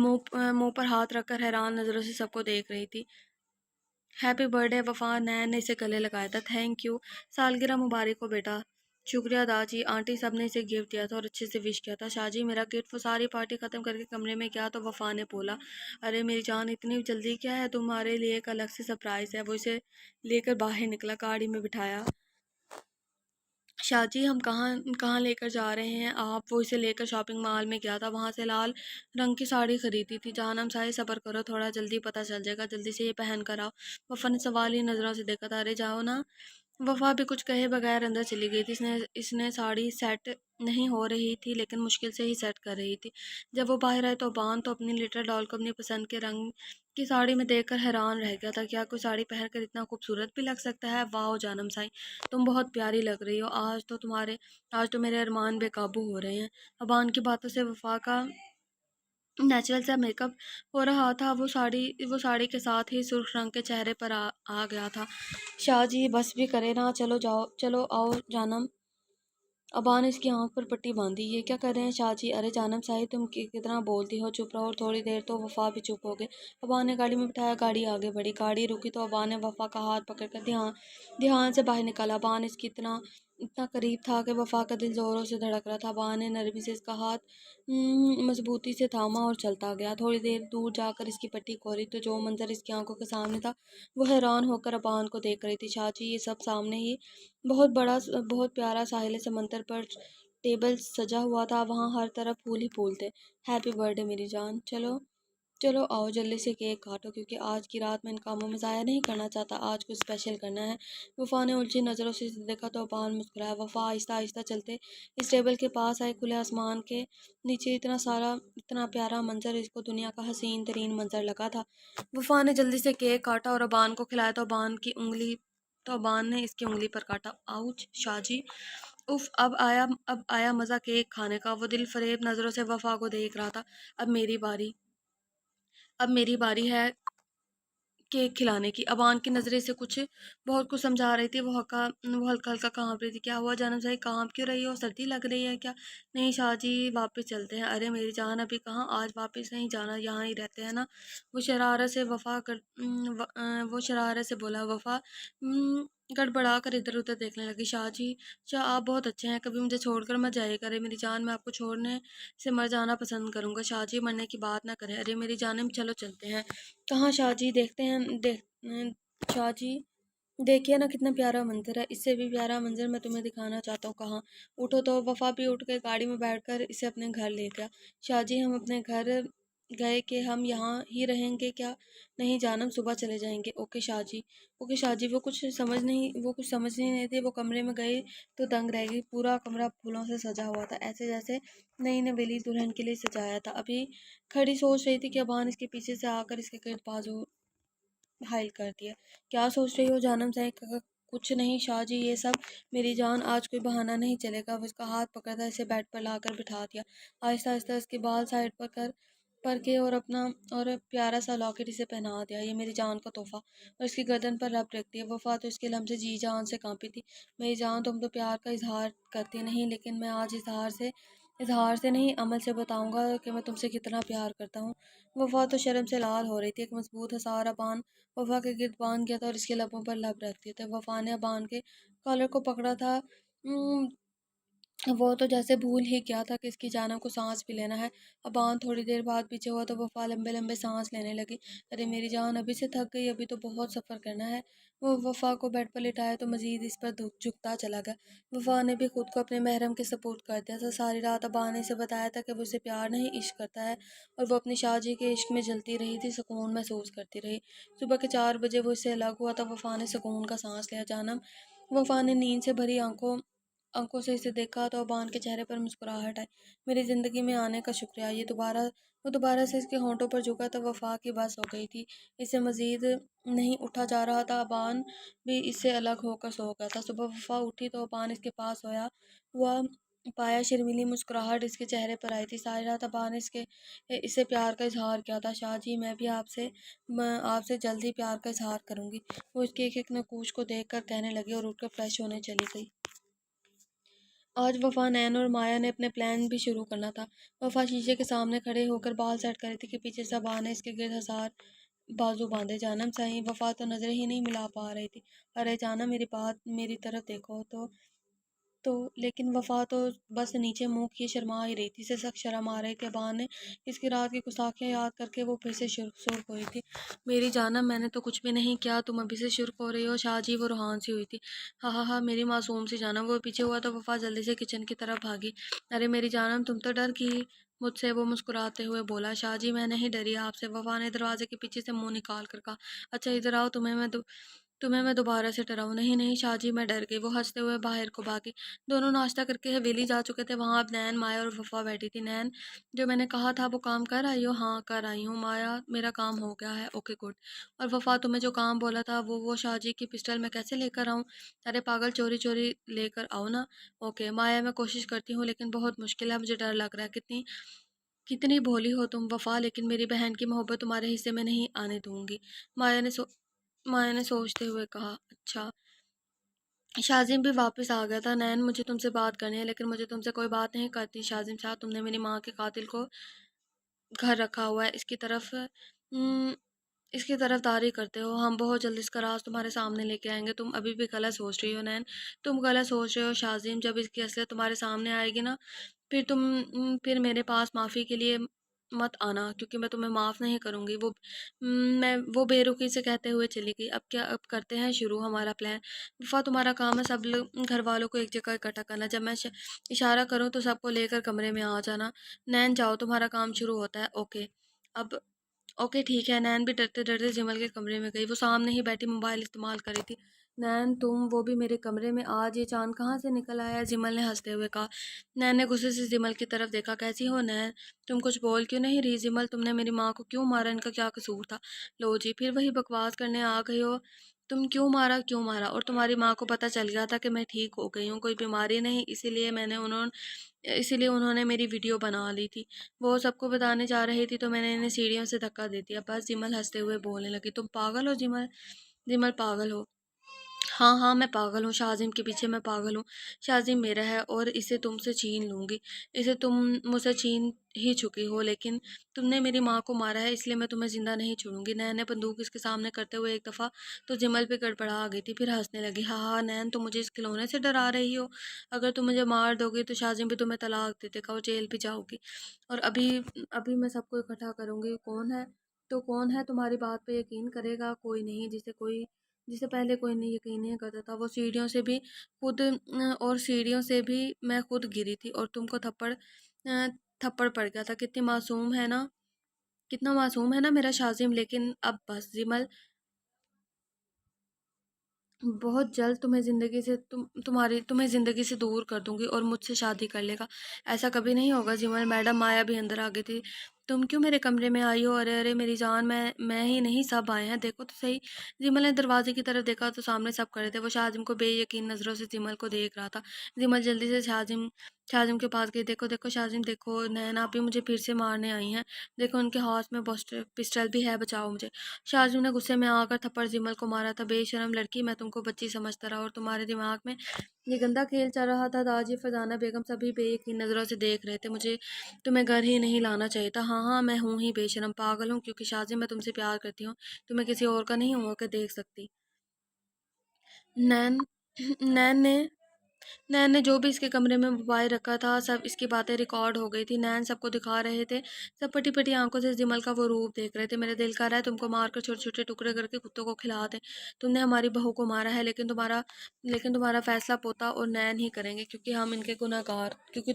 منہ پر ہاتھ رکھ کر حیران نظروں سے سب کو دیکھ رہی تھی۔ ہیپی برتھ ڈے وفا، نین نے اسے گلے لگایا تھا۔ تھینک یو، سالگرہ مبارک ہو بیٹا۔ شکریہ داجی، آنٹی سب نے اسے گفٹ دیا تھا اور اچھے سے وش کیا تھا۔ شاہ جی میرا گفٹ؟ وہ ساری پارٹی ختم کر کے کمرے میں گیا تو وفا نے بولا، ارے میری جان اتنی جلدی کیا ہے، تمہارے لیے ایک الگ سے سرپرائز ہے۔ وہ اسے لے کر باہر نکلا، گاڑی میں بٹھایا شاہ جی ہم کہاں کہاں لے کر جا رہے ہیں آپ؟ وہ اسے لے کر شاپنگ مال میں گیا تھا، وہاں سے لال رنگ کی ساڑی خریدی تھی۔ جہانم سائے صبر کرو تھوڑا، جلدی پتہ چل جائے گا، جلدی سے یہ پہن کر آؤ۔ وفا نے سوالی نظروں سے دیکھا تھا۔ ارے جاؤ نا۔ وفا بھی کچھ کہے بغیر اندر چلی گئی تھی۔ اس نے ساڑی سیٹ نہیں ہو رہی تھی لیکن مشکل سے ہی سیٹ کر رہی تھی۔ جب وہ باہر آئے تو بان تو اپنی لٹل ڈال کو اپنی پسند کے رنگ کی ساڑی میں دیکھ کر حیران رہ گیا تھا۔ کیا کوئی ساڑی پہن کر اتنا خوبصورت بھی لگ سکتا ہے؟ واہ جانم سائی، تم بہت پیاری لگ رہی ہو۔ آج تو میرے ارمان بے قابو ہو رہے ہیں۔ ابان کی باتوں سے وفا کا نیچرل سا میک اپ ہو رہا تھا۔ وہ ساڑی کے ساتھ ہی سرخ رنگ کے چہرے پر آ گیا تھا۔ شاہ جی بس بھی کرے نا، چلو آؤ جانم۔ ابا نے اس کی آنکھ پر پٹی باندھی۔ یہ کیا کر رہے ہیں شاہ جی؟ ارے جانم صاحب تم کتنا بولتی ہو، چپ رہو۔ اور تھوڑی دیر تو وفا بھی چپ ہو گئے۔ ابا نے گاڑی میں بٹھایا، گاڑی آگے بڑھی، گاڑی رکی تو ابا نے وفا کا ہاتھ پکڑ کر دھیان سے باہر نکالا۔ ابا نے اس کی اتنا قریب تھا کہ وفا کا دل زوروں سے دھڑک رہا تھا۔ ابا نے نرمی سے اس کا ہاتھ مضبوطی سے تھاما اور چلتا گیا۔ تھوڑی دیر دور جا کر اس کی پٹی کھولی تو جو منظر اس کی آنکھوں کے سامنے تھا وہ حیران ہو کر ابان کو دیکھ رہی تھی۔ شاہ جی یہ سب سامنے ہی بہت پیارا ساحل سمندر پر ٹیبل سجا ہوا تھا، وہاں ہر طرف پھول ہی پھول تھے۔ ہیپی برتھ ڈے میری جان، چلو آؤ جلدی سے کیک کاٹو، کیونکہ آج کی رات میں ان کاموں میں ضائع نہیں کرنا چاہتا، آج کچھ اسپیشل کرنا ہے۔ وفا نے الجھی نظروں سے دیکھا تو ابان مسکرایا۔ وفا آہستہ آہستہ چلتے اس ٹیبل کے پاس آئے۔ کھلے آسمان کے نیچے اتنا پیارا منظر اس کو دنیا کا حسین ترین منظر لگا تھا۔ وفا نے جلدی سے کیک کاٹا اور ابان کو کھلایا تو ابان نے اس کی انگلی پر کاٹا۔ آؤچ شاہ جی، اف اب آیا مزہ کیک کھانے کا۔ وہ دل فریب نظروں سے وفا کو دیکھ رہا تھا۔ اب میری باری ہے کیک کھلانے کی۔ ابان کی نظریں سے بہت کچھ سمجھا رہی تھی۔ وہ ہلکا ہلکا کانپ رہی تھی۔ کیا ہوا جانم صاحب، کانپ کیوں رہی ہو؟ سردی لگ رہی ہے کیا؟ نہیں شاہ جی واپس چلتے ہیں۔ ارے میری جان ابھی کہاں، آج واپس نہیں جانا، یہاں ہی رہتے ہیں نا۔ وہ شرارت سے بولا۔ وفا گڑبڑا کر ادھر ادھر دیکھنے لگی۔ شاہ آپ بہت اچھے ہیں، کبھی مجھے چھوڑ کر مت جائے کرے میری جان، میں آپ کو چھوڑنے سے مر جانا پسند کروں گا۔ شاہ جی مرنے کی بات نہ کرے۔ ارے میری جانم چلو چلتے ہیں۔ کہاں شاہ جی؟ شاہ جی دیکھیے نا کتنا پیارا منظر ہے، اس سے بھی پیارا منظر میں تمہیں دکھانا چاہتا ہوں۔ کہاں؟ اٹھو تو۔ وفا بھی اٹھ کے گاڑی میں بیٹھ کر اسے اپنے گھر لے گیا۔ شاہ جی ہم اپنے گھر گئے کہ ہم یہاں ہی رہیں گے کیا؟ نہیں جانم صبح چلے جائیں گے۔ اوکے شاہ جی وہ کچھ سمجھ نہیں تھے۔ وہ کمرے میں گئے تو دنگ رہ گئی۔ پورا کمرہ پھولوں سے سجا ہوا تھا، ایسے جیسے نئی نویلی دلہن کے لیے سجایا تھا۔ ابھی کھڑی سوچ رہی تھی کہ ابان اس کے پیچھے سے آ کر اس کے گرد بازو حائل کر دیا۔ کیا سوچ رہی ہو جانم صاحب؟ کچھ نہیں شاہ جی، یہ سب میری جان آج کوئی بہانہ نہیں چلے گا۔ وہ اس کا ہاتھ پکڑتا اسے بیڈ پر لا کر بٹھا دیا، آہستہ آہستہ اس کے بال سائڈ پر کے اور پیارا سا لاکٹ اسے پہنا دیا۔ یہ میری جان کا تحفہ، اور اس کی گردن پر رب رکھ دیا۔ وفا تو اس کے لمحے جی جان سے کانپی تھی۔ میری جان تم تو پیار کا اظہار کرتی نہیں، لیکن میں آج اظہار سے نہیں عمل سے بتاؤں گا کہ میں تم سے کتنا پیار کرتا ہوں۔ وفا تو شرم سے لال ہو رہی تھی۔ ایک مضبوط حصار ابان وفا کے گرد باندھ گیا تھا اور اس کے لبوں پر لب رکھ دیے تھے۔ وفا نے ابان کے کالر کو پکڑا تھا۔ وہ تو جیسے بھول ہی گیا تھا کہ اس کی جانب کو سانس بھی لینا ہے۔ ابان تھوڑی دیر بعد پیچھے ہوا تو وفا لمبے لمبے سانس لینے لگی۔ ارے میری جان ابھی سے تھک گئی، ابھی تو بہت سفر کرنا ہے۔ وہ وفا کو بیڈ پر لٹایا تو مزید اس پر جھکتا چلا گیا۔ وفا نے بھی خود کو اپنے محرم کے سپرد کر دیا تھا۔ ساری رات ابان نے اسے بتایا تھا کہ وہ اسے پیار نہیں عشق کرتا ہے، اور وہ اپنی شاہ جی کے عشق میں جلتی رہی تھی، سکون محسوس کرتی رہی۔ صبح کے 4 بجے وہ اس سے الگ ہوا تو وفا نے سکون کا سانس لیا۔ جانم، وفا نے نیند سے بھری آنکھوں سے اسے دیکھا تو ابان کے چہرے پر مسکراہٹ آئی۔ میری زندگی میں آنے کا شکریہ۔ وہ دوبارہ سے اس کے ہونٹوں پر جھکا تو وفا کی بس ہو گئی تھی، اس سے مزید نہیں اٹھا جا رہا تھا۔ ابان بھی اس سے الگ ہو کر سو گیا تھا۔ صبح وفا اٹھی تو ابان اس کے پاس سویا ہوا پایا۔ شرمیلی مسکراہٹ اس کے چہرے پر آئی تھی۔ ساری رات ابان نے اس سے پیار کا اظہار کیا تھا۔ شاہ جی میں بھی آپ سے جلد ہی پیار کا اظہار کروں گی، وہ اس کے ایک ایک نقوش کو دیکھ کر کہنے لگی اور اٹھ کر فریش ہونے چلی گئی۔ آج وفا، نین اور مایا نے اپنے پلان بھی شروع کرنا تھا۔ وفا شیشے کے سامنے کھڑے ہو کر بال سیٹ کر رہی تھی کہ پیچھے سے ابان نے اس کے گرد ہزار بازو باندھے۔ جانم صحیح، وفا تو نظریں ہی نہیں ملا پا رہی تھی۔ ارے جانم میری طرف دیکھو تو۔ تو لیکن وفا تو بس نیچے منہ کیے شرما ہی رہی تھی، اسے سخت شرم آ رہی تھی ابان نے اس کی رات کی گستاخیاں یاد کر کے وہ پھر سے سرخ ہوئی تھی۔ میری جانم میں نے تو کچھ بھی نہیں کیا، تم ابھی سے شرک ہو رہی ہو؟ شاہ جی وہ روحان سی ہوئی تھی۔ ہاں ہاں ہاں میری معصوم سی جانم۔ وہ پیچھے ہوا تو وفا جلدی سے کچن کی طرف بھاگی۔ ارے میری جانم تم تو ڈر گئی مجھ سے، وہ مسکراتے ہوئے بولا۔ شاہ جی میں نہیں ڈری آپ سے، وفا نے دروازے کے پیچھے سے منہ نکال کر کہا۔ اچھا ادھر آؤ، تمہیں میں دوبارہ سے ڈراؤں؟ نہیں نہیں شاہ جی میں ڈر گئی، وہ ہنستے ہوئے باہر کو بھاگی۔ دونوں ناشتہ کر کے حویلی جا چکے تھے، وہاں اب نین، مایا اور وفا بیٹھی تھی۔ نین جو میں نے کہا تھا وہ کام کر آئی ہو؟ ہاں کر آئی ہوں مایا، میرا کام ہو گیا ہے۔ Okay good. اور وفا تمہیں جو کام بولا تھا وہ شاہ جی کی پسٹل میں کیسے لے کر آؤں؟ ارے پاگل چوری چوری لے کر آؤ نا۔ اوکے مایا میں کوشش کرتی ہوں لیکن بہت مشکل ہے، مجھے ڈر لگ رہا ہے۔ کتنی کتنی بھولی ہو تم وفا، لیکن میری بہن کی محبت تمہارے حصے میں نہیں آنے دوں گی، مایا نے سوچتے ہوئے کہا۔ اچھا شاذم بھی واپس آ گیا تھا۔ نین مجھے تم سے بات کرنی ہے لیکن مجھے تم سے کوئی بات نہیں کرتی شاذم صاحب، تم نے میری ماں کے قاتل کو گھر رکھا ہوا ہے، اس کی طرف داری کرتے ہو، ہم بہت جلد اس کا راز تمہارے سامنے لے کے آئیں گے۔ تم ابھی بھی غلط سوچ رہی ہو نین، تم غلط سوچ رہے ہو شاذم، جب اس کی اصلیت تمہارے سامنے آئے گی نا پھر میرے پاس معافی کے لیے مت آنا، کیونکہ میں تمہیں معاف نہیں کروں گی۔ وہ بے رخی سے کہتے ہوئے چلی گئی۔ اب کرتے ہیں شروع ہمارا پلان۔ وفا تمہارا کام ہے سب گھر والوں کو ایک جگہ اکٹھا کرنا، جب میں اشارہ کروں تو سب کو لے کر کمرے میں آ جانا۔ نین جاؤ تمہارا کام شروع ہوتا ہے۔ اوکے اب اوکے ٹھیک ہے۔ نین بھی ڈرتے ڈرتے جمل کے کمرے میں گئی، وہ سامنے ہی بیٹھی موبائل استعمال کر رہی تھی۔ نین تم، وہ بھی میرے کمرے میں، آج یہ چاند کہاں سے نکل آیا؟ جمل نے ہنستے ہوئے کہا۔ نین نے غصے سے جمل کی طرف دیکھا۔ کیسی ہو نین، تم کچھ بول کیوں نہیں رہی؟ جمل تم نے میری ماں کو کیوں مارا؟ ان کا کیا قصور تھا؟ لو جی پھر وہی بکواس کرنے آ گئی ہو، تم کیوں مارا؟ اور تمہاری ماں کو پتہ چل گیا تھا کہ میں ٹھیک ہو گئی ہوں، کوئی بیماری نہیں، اسی لیے انہوں نے میری ویڈیو بنا لی تھی۔ وہ سب کو بتانے جا رہی تھی تو میں نے انہیں سیڑھیوں سے دھکا دے دیا بس۔ جمل ہنستے ہوئے بولنے لگی۔ تم پاگل ہو جمل؟ جمل پاگل ہو؟ ہاں ہاں میں پاگل ہوں، شاذم کے پیچھے میں پاگل ہوں۔ شاذم میرا ہے اور اسے تم سے چھین لوں گی، اسے تم مجھ سے چھین ہی چکی ہو، لیکن تم نے میری ماں کو مارا ہے، اس لیے میں تمہیں زندہ نہیں چھوڑوں گی۔ نین نے بندوق اس کے سامنے کرتے ہوئے ایک دفعہ تو جمل پہ گڑبڑا آ گئی تھی، پھر ہنسنے لگی۔ ہاں ہاں نین تم مجھے اس کھلونے سے ڈرا رہی ہو؟ اگر تم مجھے مار دو گی تو شاذم بھی تمہیں طلاق دے دے گا اور جیل بھی جاؤ گی، اور ابھی میں سب کو اکٹھا کروں گی۔ کون ہے تمہاری بات پہ یقین کرے گا؟ کوئی نہیں، جسے پہلے کوئی نہیں یقین نہیں کرتا تھا۔ وہ سیڑھیوں سے بھی میں خود گری تھی اور تم کو تھپڑ پڑ گیا تھا۔ کتنا معصوم ہے نا میرا شاذم، لیکن اب بس جمل، بہت جلد تمہیں زندگی سے دور کر دوں گی اور مجھ سے شادی کر لے گا۔ ایسا کبھی نہیں ہوگا جمل۔ میڈم مایا بھی اندر آ گئی تھی۔ تم کیوں میرے کمرے میں آئی ہو؟ ارے ارے میری جان، میں ہی نہیں سب آئے ہیں، دیکھو تو صحیح۔ جمل نے دروازے کی طرف دیکھا تو سامنے سب کھڑے تھے۔ وہ شاذم کو بے یقین نظروں سے جمل کو دیکھ رہا تھا۔ جمل جلدی سے شاذم کے پاس گئی۔ دیکھو دیکھو شاذم دیکھو، نین آپ ہی مجھے پھر سے مارنے آئی ہیں، دیکھو ان کے ہاتھ میں پسٹل بھی ہے، بچاؤ مجھے۔ شاذم نے غصے میں آ کر تھپڑ جمل کو مارا تھا۔ بے شرم لڑکی، میں تم کو بچی سمجھتا رہا اور تمہارے دماغ میں یہ گندا کھیل چل رہا تھا۔ داجی فرزانہ بیگم سبھی بے یقین نظروں سے دیکھ رہے تھے۔ مجھے تمہیں گھر ہی نہیں لانا چاہیے تھا۔ ہاں ہاں میں ہوں ہی بے شرم، پاگل ہوں، کیونکہ شاذم میں تم سے پیار کرتی ہوں، تمہیں کسی اور کا نہیں ہو کے دیکھ سکتی۔ نین نین نے جو بھی اس کے کمرے میں موبائل رکھا تھا سب اس کی باتیں ریکارڈ ہو گئی تھی۔ نین سب کو دکھا رہے تھے، سب پٹی پٹی آنکھوں سے جمل کا وہ روپ دیکھ رہے تھے۔ میرے دل کر رہا ہے تم کو مار کر چھوٹے چھوٹے ٹکڑے کر کے کتوں کو کھلا دیں۔ تم نے ہماری بہو کو مارا ہے، لیکن تمہارا فیصلہ پوتا اور نین ہی کریں گے، کیونکہ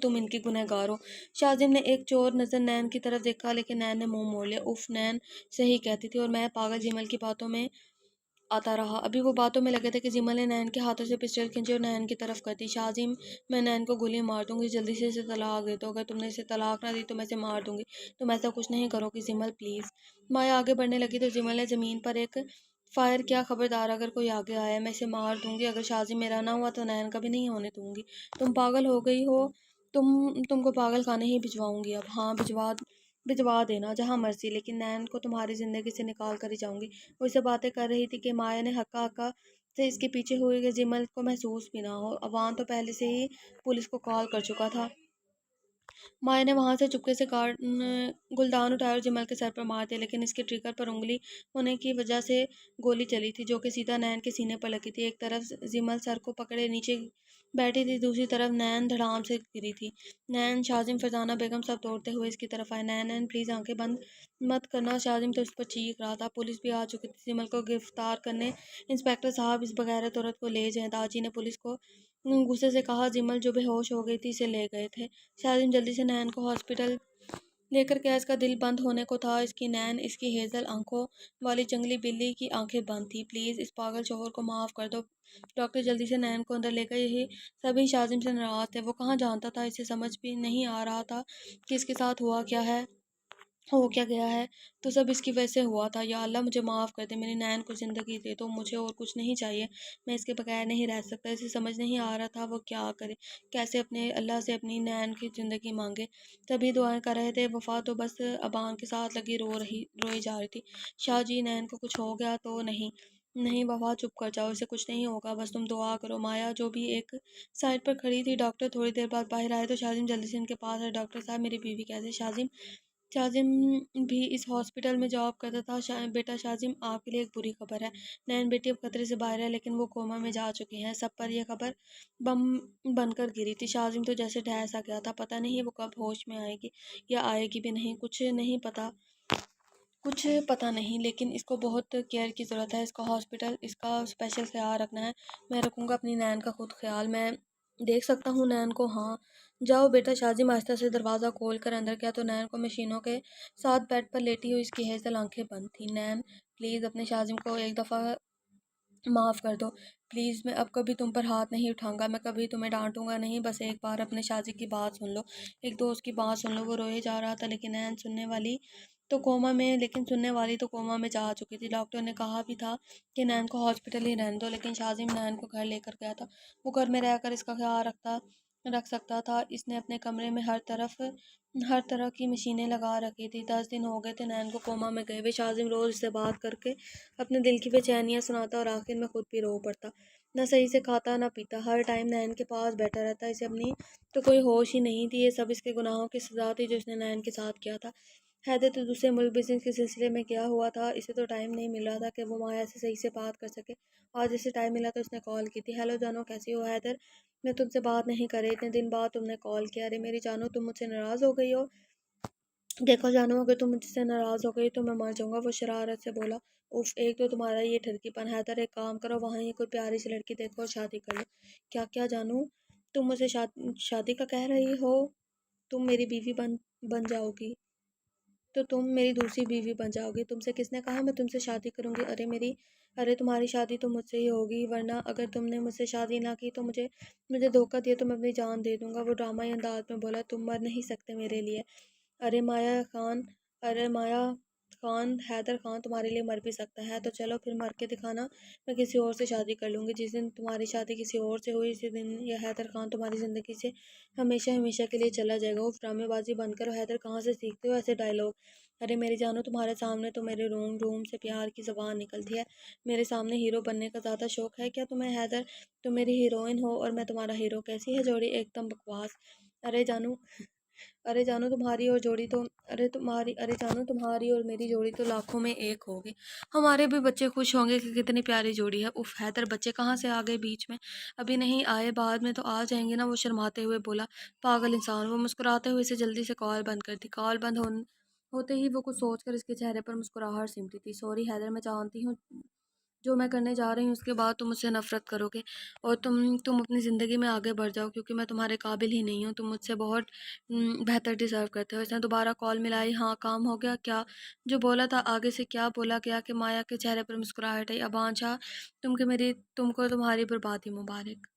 تم ان کے گنہگار ہو۔ شاذم نے ایک چور نظر نین کی طرف دیکھا، لیکن نین نے منہ موڑ لیا۔ اف نین صحیح کہتی تھی اور میں پاگل جمل کی باتوں میں آتا رہا۔ ابھی وہ باتوں میں لگے تھے کہ جمل نے نین کے ہاتھوں سے پسٹل کھینچی اور نین کی طرف کر دی۔ شاذم میں نین کو گولی مار دوں گی، جلدی سے اسے طلاق دے دو، اگر تم نے اسے طلاق نہ دی تو میں اسے مار دوں گی۔ تم ایسا کچھ نہیں کرو گی جمل پلیز۔ مایا آگے بڑھنے لگی تو جمل نے زمین پر ایک فائر کیا۔ خبردار اگر کوئی آگے آیا میں اسے مار دوں گی، اگر شاذم میرا نہ ہوا تو نین کا بھی نہیں ہونے دوں گی۔ تم پاگل ہو گئی ہو، تم کو پاگل خانے ہی بھجواؤں گی اب۔ ہاں بھجوا دینا جہاں مرضی، لیکن نین کو تمہاری زندگی سے نکال کر ہی جاؤں گی۔ وہ اسے باتیں کر رہی تھی کہ مایا نے ہکا ہکا سے اس کے پیچھے ہوئی کہ جمل کو محسوس بھی نہ ہو۔ اوان تو پہلے سے ہی پولیس کو کال کر چکا تھا۔ مایا نے وہاں سے چپکے سے گلدان اٹھایا اور جمل کے سر پر مار دیا، لیکن اس کے ٹریگر پر انگلی ہونے کی وجہ سے گولی چلی تھی جو کہ سیدھا نین کے سینے پر لگی تھی۔ ایک طرف جمل سر کو پکڑے نیچے بیٹھی تھی، دوسری طرف نین دھڑام سے گری تھی۔ نین، شاذم، فرزانہ بیگم سب دوڑتے ہوئے اس کی طرف آئے۔ نین، نین پلیز آنکھیں بند مت کرنا، شاذم تو اس پر چیخ رہا تھا۔ پولیس بھی آ چکی تھی سمل کو گرفتار کرنے۔ انسپکٹر صاحب اس بغیرت عورت کو لے جائیں۔ داجی نے پولیس کو غصے سے کہا۔ جمل جو بے ہوش ہو گئی تھی اسے لے گئے تھے۔ شاذم جلدی سے نین کو ہاسپٹل لے کر گیا، اس کا دل بند ہونے کو تھا۔ اس کی نین، اس کی ہیزل آنکھوں والی جنگلی بلی کی آنکھیں بند تھی۔ پلیز اس پاگل شوہر کو معاف کر دو۔ ڈاکٹر جلدی سے نین کو اندر لے گئے۔ یہ سبھی شاذم سے ناراض تھے۔ وہ کہاں جانتا تھا، اسے سمجھ بھی نہیں آ رہا تھا کہ اس کے ساتھ ہو کیا گیا ہے، تو سب اس کی وجہ سے ہوا تھا۔ یا اللہ مجھے معاف کر دے، میری نین کو زندگی دے دو، مجھے اور کچھ نہیں چاہیے، میں اس کے بغیر نہیں رہ سکتا۔ اسے سمجھ نہیں آ رہا تھا وہ کیا کرے، کیسے اپنے اللہ سے اپنی نین کی زندگی مانگے۔ سبھی دعائیں کر رہے تھے، وفا تو بس ابان کے ساتھ لگی روئی جا رہی تھی۔ شاہ جی، نین کو کچھ ہو گیا تو نہیں؟ نہیں وفا، چپ کر جاؤ، اسے کچھ نہیں ہوگا، بس تم دعا کرو۔ مایا جو بھی ایک سائڈ پر کھڑی تھی۔ ڈاکٹر تھوڑی دیر بعد باہر آئے تو شاذم جلدی سے ان کے پاس آئے۔ ڈاکٹر صاحب، میری بیوی کیسے؟ شاذم بھی اس ہاسپٹل میں جاب کرتا تھا۔ بیٹا شاذم، آپ کے لیے ایک بری خبر ہے۔ نین بیٹی اب خطرے سے باہر ہے، لیکن وہ کوما میں جا چکی ہیں۔ سب پر یہ خبر بم بن کر گری تھی۔ شاذم تو جیسے ڈھہ سا گیا تھا، پتہ نہیں وہ کب ہوش میں آئے گی یا آئے گی بھی نہیں، کچھ پتہ نہیں، لیکن اس کو بہت کیئر کی ضرورت ہے۔ اس کا ہاسپٹل، اس کا اسپیشل خیال رکھنا ہے۔ میں رکھوں گا اپنی نین کا خود خیال۔ میں دیکھ سکتا ہوں نین کو؟ ہاں جاؤ بیٹا۔ شاذم آہستہ سے دروازہ کھول کر اندر گیا تو نین کو مشینوں کے ساتھ بیڈ پر لیٹی ہوئی اس کی ہیزل آنکھیں بند تھیں۔ نین پلیز اپنے شاذم کو ایک دفعہ معاف کر دو پلیز، میں اب کبھی تم پر ہاتھ نہیں اٹھاؤں گا، میں کبھی تمہیں ڈانٹوں گا نہیں، بس ایک بار اپنے شاذم کی بات سن لو، ایک دوست کی بات سن لو۔ وہ روئے جا رہا تھا، لیکن نین سننے والی تو کوما میں جا چکی تھی۔ ڈاکٹر نے کہا بھی تھا کہ نین کو ہاسپٹل ہی رہنے دو، لیکن شاذم نین کو گھر لے کر گیا تھا۔ وہ گھر میں رہ کر اس کا خیال رکھ سکتا تھا۔ اس نے اپنے کمرے میں ہر طرح کی مشینیں لگا رکھی تھی۔ 10 دن ہو گئے تھے نین کو کوما میں گئے ہوئے۔ شاذم روز اس سے بات کر کے اپنے دل کی بے چینیاں سناتا اور آخر میں خود بھی رو پڑتا۔ نہ صحیح سے کھاتا نہ پیتا، ہر ٹائم نین کے پاس بیٹھا رہتا۔ اسے اپنی تو کوئی ہوش ہی نہیں تھی۔ یہ سب اس کے گناہوں کی سزا تھی جو اس نے نین کے ساتھ کیا تھا۔ حیدر تو دوسرے ملک بزنس کے سلسلے میں گیا ہوا تھا، اسے تو ٹائم نہیں مل رہا تھا کہ وہ مایا سے صحیح سے بات کر سکے۔ آج اسے ٹائم ملا تو اس نے کال کی تھی۔ ہیلو جانو، کیسی ہو؟ حیدر، میں تم سے بات نہیں کر رہی، اتنے دن بعد تم نے کال کیا۔ ارے میری جانو، تم مجھ سے ناراض ہو گئی ہو؟ دیکھو جانو، اگر تم مجھ سے ناراض ہو گئی تو میں مر جاؤں گا، وہ شرارت سے بولا۔ اف، ایک تو تمہارا یہ ٹھرکی پن۔ حیدر، ایک کام کرو، وہاں ہی کوئی پیاری سی لڑکی دیکھو اور شادی کر لو۔ کیا جانو، تم مجھے شادی کا کہہ رہی ہو؟ تم میری بیوی بن جاؤ گی تو تم میری دوسری بیوی بن جاؤ گی۔ تم سے کس نے کہا میں تم سے شادی کروں گی؟ ارے تمہاری شادی تو مجھ سے ہی ہوگی، ورنہ اگر تم نے مجھ سے شادی نہ کی تو مجھے دھوکہ دیا تو میں اپنی جان دے دوں گا، وہ ڈرامائی انداز میں بولا۔ تم مر نہیں سکتے میرے لیے۔ ارے مایا خان، حیدر خان تمہارے لیے مر بھی سکتا ہے، تو چلو پھر مر کے دکھانا، میں کسی اور سے شادی کر لوں گی۔ جس دن تمہاری شادی کسی اور سے ہوئی، اسی دن یہ حیدر خان تمہاری زندگی سے ہمیشہ ہمیشہ کے لیے چلا جائے گا۔ وہ ڈرامے بازی بند کرو۔ حیدر، کہاں سے سیکھتے ہو ایسے ڈائلاگ؟ ارے میری جانو، تمہارے سامنے تو میرے روم سے پیار کی زبان نکلتی ہے، میرے سامنے ہیرو بننے کا زیادہ شوق ہے کیا تمہیں؟ حیدر، تم میری ہیروئن ہو اور میں تمہارا ہیرو، کیسی ہے جوڑی؟ ایک دم بکواس۔ ارے جانو تمہاری اور میری جوڑی تو لاکھوں میں ایک ہوگی، ہمارے بھی بچے خوش ہوں گے کہ کتنی پیاری جوڑی ہے۔ اف حیدر، بچے کہاں سے آ گئے بیچ میں؟ ابھی نہیں آئے، بعد میں تو آ جائیں گے نا، وہ شرماتے ہوئے بولا۔ پاگل انسان، وہ مسکراتے ہوئے سے جلدی سے کال بند کر دی۔ کال بند ہوتے ہی وہ کچھ سوچ کر اس کے چہرے پر مسکراہٹ سمٹی تھی۔ سوری حیدر، میں جانتی ہوں جو میں کرنے جا رہی ہوں اس کے بعد تم مجھ سے نفرت کرو گے اور تم اپنی زندگی میں آگے بڑھ جاؤ، کیونکہ میں تمہارے قابل ہی نہیں ہوں، تم مجھ سے بہت بہتر ڈیزرو کرتے ہو۔ اس نے دوبارہ کال ملائی۔ ہاں، کام ہو گیا کیا؟ جو بولا تھا آگے سے کیا بولا گیا کہ مایا کے چہرے پر مسکراہٹ آئی۔ ابان شاہ، تم کو تمہاری بربادی مبارک۔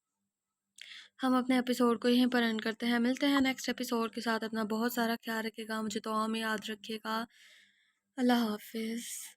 ہم اپنے ایپیسوڈ کو یہیں پر اینڈ کرتے ہیں، ملتے ہیں نیکسٹ ایپیسوڈ کے ساتھ۔ اپنا بہت سارا خیال رکھیے گا، مجھے دعا میں یاد رکھیے گا۔ اللہ حافظ۔